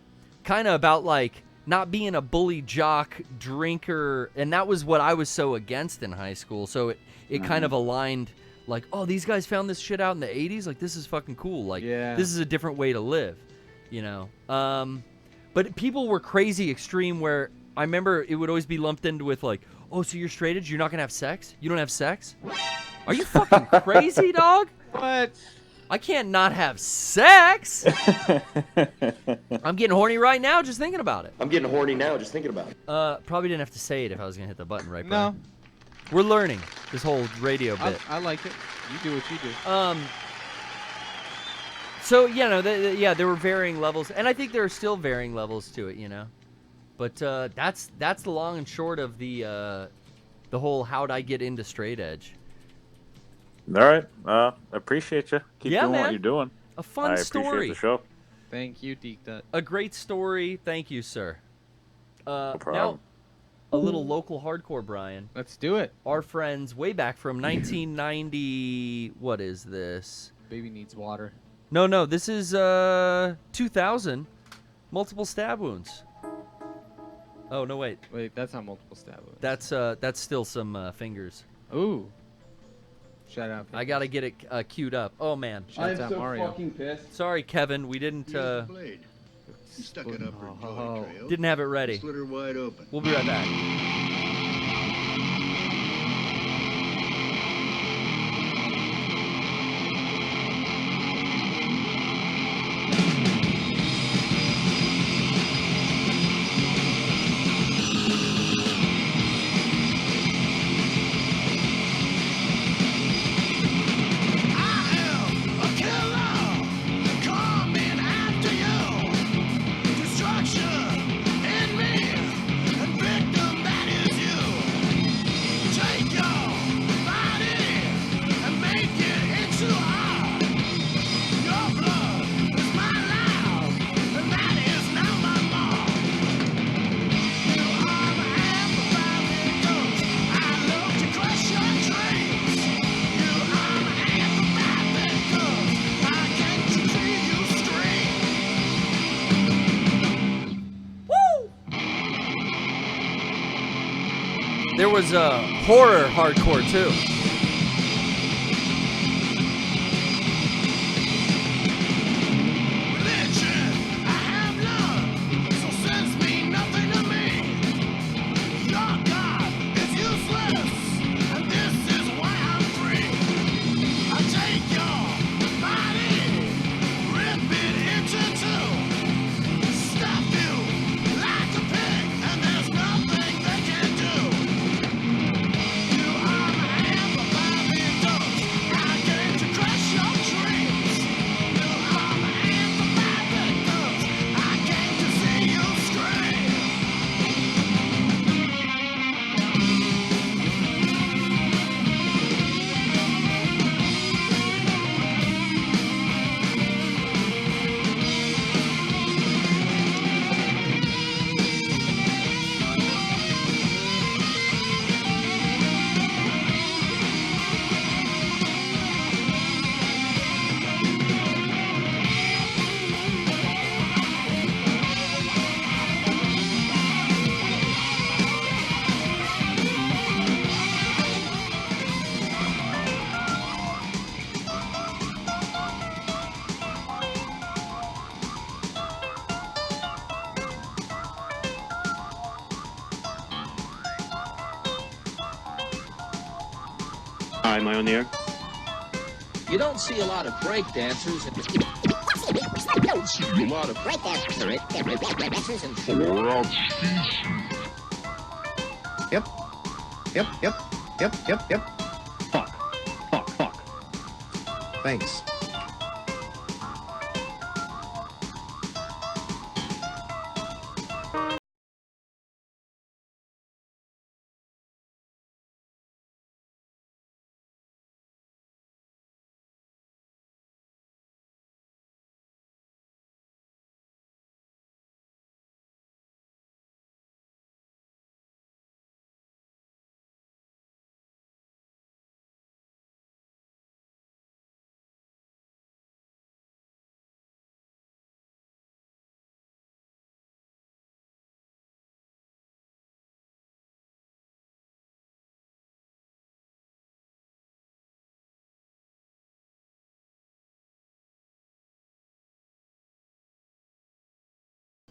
of about like not being a bully jock drinker. And that was what I was so against in high school. So it kind of aligned like, oh, these guys found this shit out in the 80s. Like, this is fucking cool. Like, this is a different way to live, you know? But people were crazy extreme where I remember it would always be lumped into with like, oh, so you're straight edge? You're not going to have sex? You don't have sex? Are you fucking crazy, dog? What? I can't not have sex. I'm getting horny right now just thinking about it. I'm getting horny now just thinking about it. Probably didn't have to say it if I was going to hit the button, right, No. Brian? We're learning this whole radio bit. I like it. You do what you do. So, there were varying levels, and I think there are still varying levels to it, But that's the long and short of the whole how'd I get into straight edge. All right. Appreciate you. Keep doing man. what you're doing. A fun story. I appreciate the show. Thank you, Deke Dut. A great story. Thank you, sir. No problem. Now, a little local hardcore, Brian. Let's do it. Our friends way back from 1990. What is this? Baby needs water. No, this is 2000. Multiple stab wounds. Oh no, wait. Wait, that's not multiple stab wounds. That's still some fingers. Ooh. Shout out. I gotta get it queued up. Oh man. Shout out so Mario. fucking pissed. Sorry, Kevin. We didn't Blade. He stuck it up her jaw trail. didn't have it ready. Slit her wide open. We'll be right back. There was horror hardcore too. Hi, am I on the air? You don't see a lot of break dancers. A lot of break dancers and Yep. Fuck. Thanks.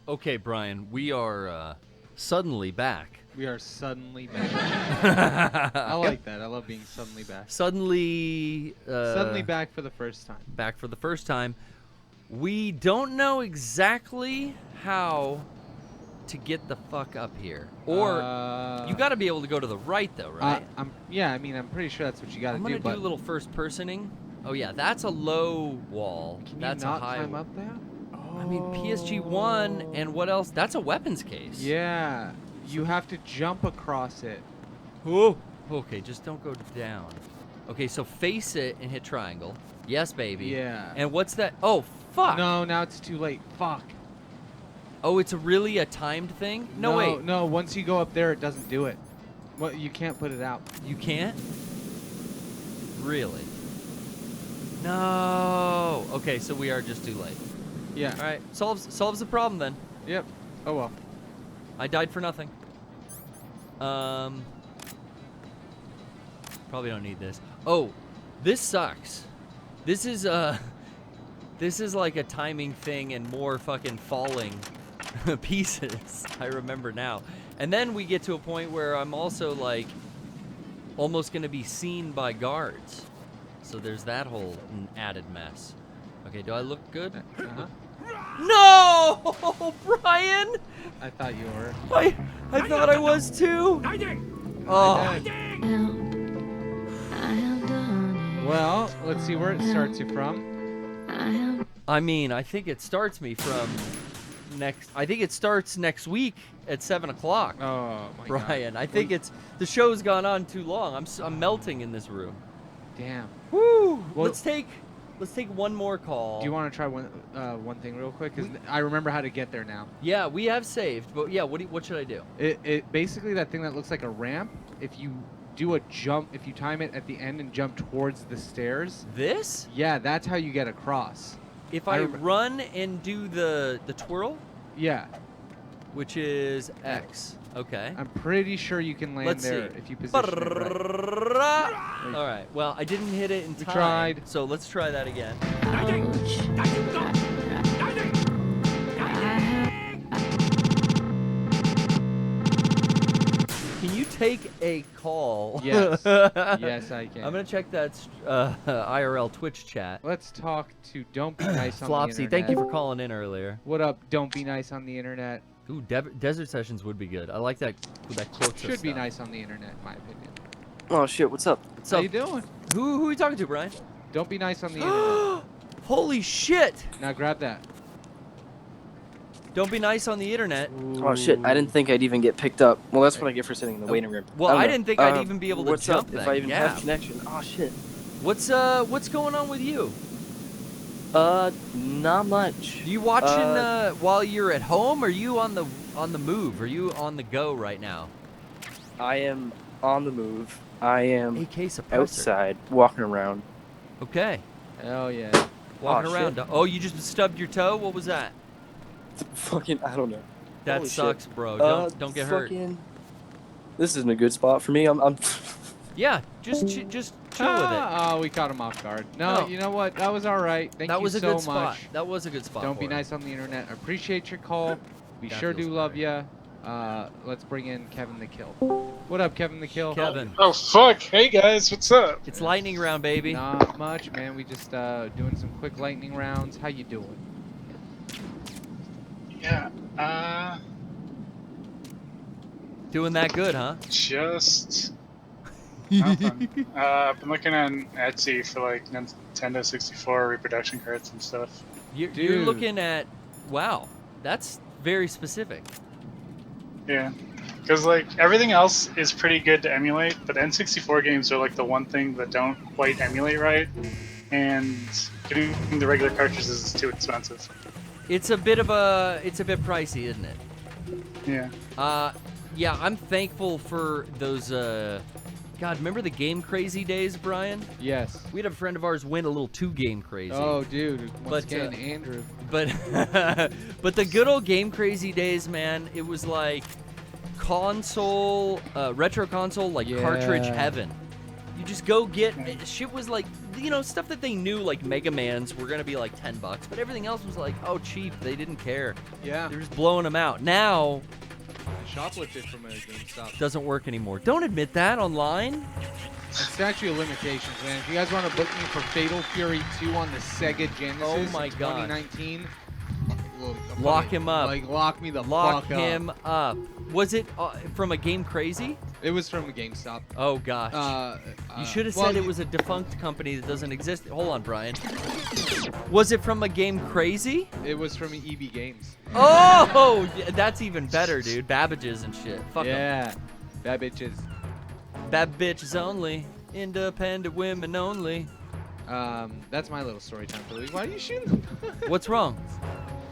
Okay, Brian, we are suddenly back. We are suddenly back. I like that. I love being suddenly back. Suddenly back for the first time. Back for the first time. We don't know exactly how to get the fuck up here. Or you got to be able to go to the right, though, right? I'm pretty sure that's what you got to do. I'm gonna do a little first personing. Oh yeah, that's a low wall. Can that's you not a high. climb up there? I mean, PSG1 and what else? That's a weapons case. Yeah, you have to jump across it. Whoa. Okay, just don't go down. Okay, so face it and hit triangle. Yes, baby. Yeah. And what's that? Oh, fuck. No, now it's too late. Fuck. Oh, it's really a timed thing? No, wait. No, once you go up there, it doesn't do it. Well, you can't put it out. You can't? Really? No. Okay, so we are just too late. Yeah. All right, solves the problem then. Yep. Oh well. I died for nothing. Probably don't need this. Oh, this sucks. This is like a timing thing and more fucking falling pieces. I remember now. And then we get to a point where I'm also like almost gonna be seen by guards. So there's that whole added mess. Okay, do I look good? Uh-huh. No, Brian! I thought you were. I thought I was too. Oh. Well, let's see where it starts you from. I mean, I think it starts me from I think it starts next week at 7 o'clock. Oh my Brian, God. I think the show's gone on too long. I'm melting in this room. Damn. Woo! Well, let's take one more call. Do you want to try one thing real quick? Because I remember how to get there now. Yeah, we have saved, but yeah, what should I do? It basically that thing that looks like a ramp. If you do a jump, if you time it at the end and jump towards the stairs. This? Yeah, that's how you get across. If I run and do the twirl? Yeah. Which is X. Okay. I'm pretty sure you can land there if you position it right. All right. Well, I didn't hit it in time. We tried. So let's try that again. Can you take a call? Yes. Yes, I can. I'm gonna check that IRL Twitch chat. Let's talk to Don't Be Nice on Flopsy, the Internet. thank you for calling in earlier. What up, Don't Be Nice on the Internet? Ooh, Desert Sessions would be good. I like that quote. Should be nice on the Internet, in my opinion. Oh shit, what's up? What's How up? you doing? Who are you talking to, Brian? Don't be nice on the Internet. Holy shit! Now grab that. Don't be nice on the internet. Oh shit, I didn't think I'd even get picked up. Well, that's what I get for sitting in the waiting room. Well, I didn't think I'd even be able to what's jump up, that if I even gap. have connection. Oh shit. What's going on with you? Not much. Are you watching while you're at home, or are you on the move? Are you on the go right now? I am on the move. I am AK suppressor. outside, walking around. Okay. Hell yeah. Walking Oh, around. shit. Oh, you just stubbed your toe? What was that? Fucking, I don't know. That Holy sucks, shit. bro. Don't get hurt. This isn't a good spot for me. I'm Yeah, just chill with it. Oh, we caught him off guard. No, you know what? That was all right. Thank That you was a so good spot. much. That was a good spot. Don't for be it. nice on the internet. Appreciate your call. We That sure do feels love you. Let's bring in Kevin the Kill. What up, Kevin the Kill? Kevin. Oh fuck! Hey guys, what's up? It's lightning round, baby. Not much, man. We just doing some quick lightning rounds. How you doing? Yeah. Doing that good, huh? Just nothing. I've been looking on Etsy for like Nintendo 64 reproduction cards and stuff. You're looking at, wow, that's very specific. Yeah, because like everything else is pretty good to emulate, but N64 games are like the one thing that don't quite emulate right, and getting the regular cartridges is too expensive. It's a bit pricey, isn't it? Yeah. Yeah, I'm thankful for those, God, remember the Game Crazy days, Brian? Yes. We had a friend of ours win a little 2 Game Crazy. Oh, dude. Once again, Andrew. But the good old Game Crazy days, man, it was like console, retro console, like cartridge heaven. You just go get, shit was like, you know, stuff that they knew, like Mega Mans were gonna be like $10, but everything else was like, oh, cheap. They didn't care. Yeah. They're just blowing them out. Now, I shoplifted from a GameStop. Doesn't work anymore. Don't admit that online. Statute of limitations, man. If you guys want to book me for Fatal Fury 2 on the Sega Genesis Oh my in God. 2019, Lock him up. Like, lock me the Lock fuck up. him up. Was it from a Game Crazy? It was from a GameStop. Oh, gosh. You should have said it was a defunct company that doesn't exist. Hold on, Brian. Was it from a Game Crazy? It was from EB Games. Oh, yeah, that's even better, dude. Babbages and shit. Fuck 'em. Yeah. Babbages. Bad bitches only. Independent women only. That's my little story time for the week. Why are you shooting? What's wrong?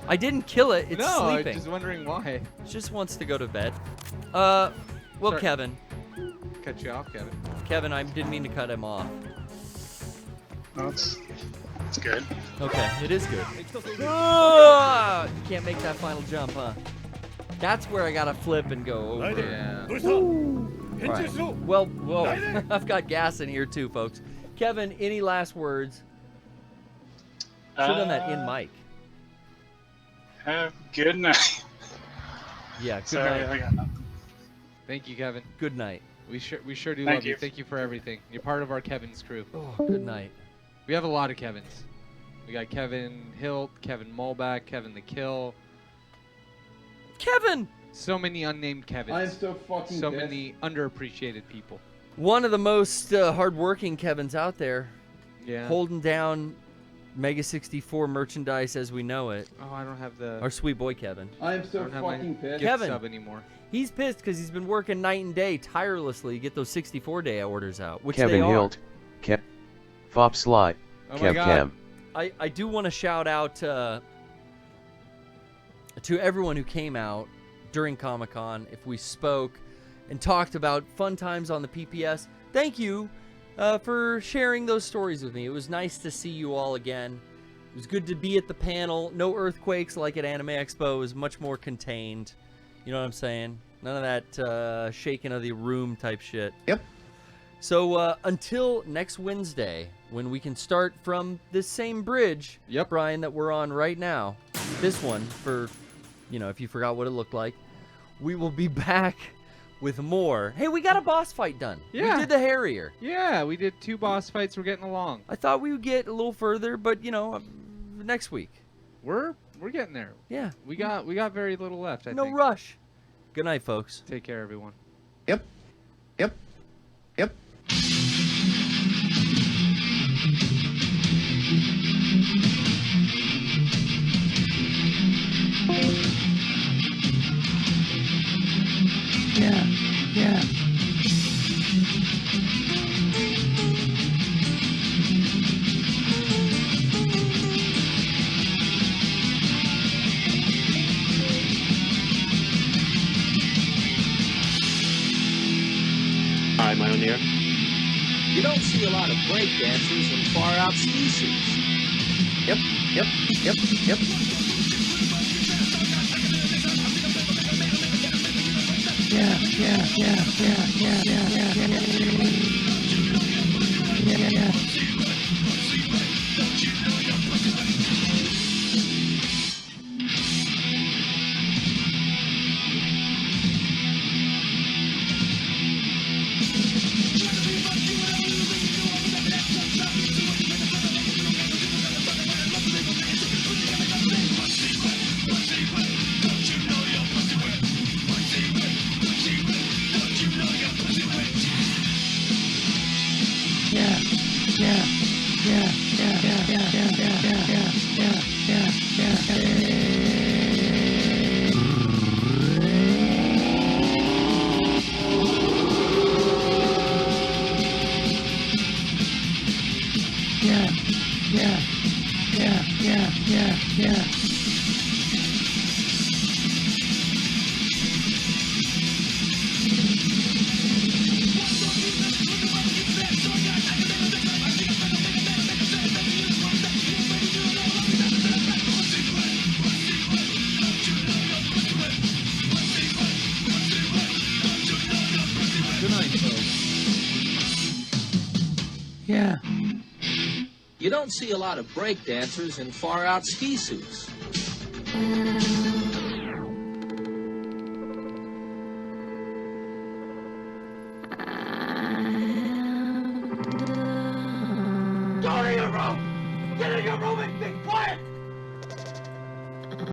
I didn't kill it. It's no, sleeping. I'm just wondering why. It just wants to go to bed. Well, Sorry. Kevin. Cut you off, Kevin. Kevin, I didn't mean to cut him off. No, it's good. Okay, it is good. You can't make that final jump, huh? That's where I gotta flip and go over. Yeah. Right. Well, whoa. I've got gas in here too, folks. Kevin, any last words? Should have done that in mic. Good night. Yeah, good Sorry, night. I got nothing. Thank you, Kevin. Good night. We sure do Thank love you. you. Thank you for everything. You're part of our Kevin's crew. Oh, good night. We have a lot of Kevins. We got Kevin Hilt, Kevin Molback, Kevin the Kill. Kevin! So many unnamed Kevins. I'm so fucking So pissed. many underappreciated people. One of the most hardworking Kevins out there. Yeah. Holding down Mega 64 merchandise as we know it. Oh, I don't have the. Our sweet boy Kevin. I'm I so don't have my fucking pissed. gift Kevin. sub anymore. He's pissed because he's been working night and day tirelessly to get those 64-day orders out, which Kevin they are. Hilt, Fop Sly, Oh my God. Cam. I do want to shout out to everyone who came out during Comic-Con. If we spoke and talked about fun times on the PPS, thank you for sharing those stories with me. It was nice to see you all again. It was good to be at the panel. No earthquakes like at Anime Expo. It was much more contained. You know what I'm saying? None of that shaking of the room type shit. Yep. So until next Wednesday, when we can start from this same bridge, Yep. Brian, that we're on right now, this one, for, you know, if you forgot what it looked like, we will be back with more. Hey, we got a boss fight done. Yeah. We did the Harrier. Yeah, we did 2 boss fights. We're getting along. I thought we would get a little further, but, you know, next week. We're getting there. Yeah. We got very little left. I No think. rush. Good night, folks. Take care, everyone. Yep. Yep. Yep. Yeah. Hi, am I on the air? You don't see a lot of break dancers in far out species. Yep. Yep. Yep. Yep. Yeah. You don't see a lot of break dancers in far out ski suits.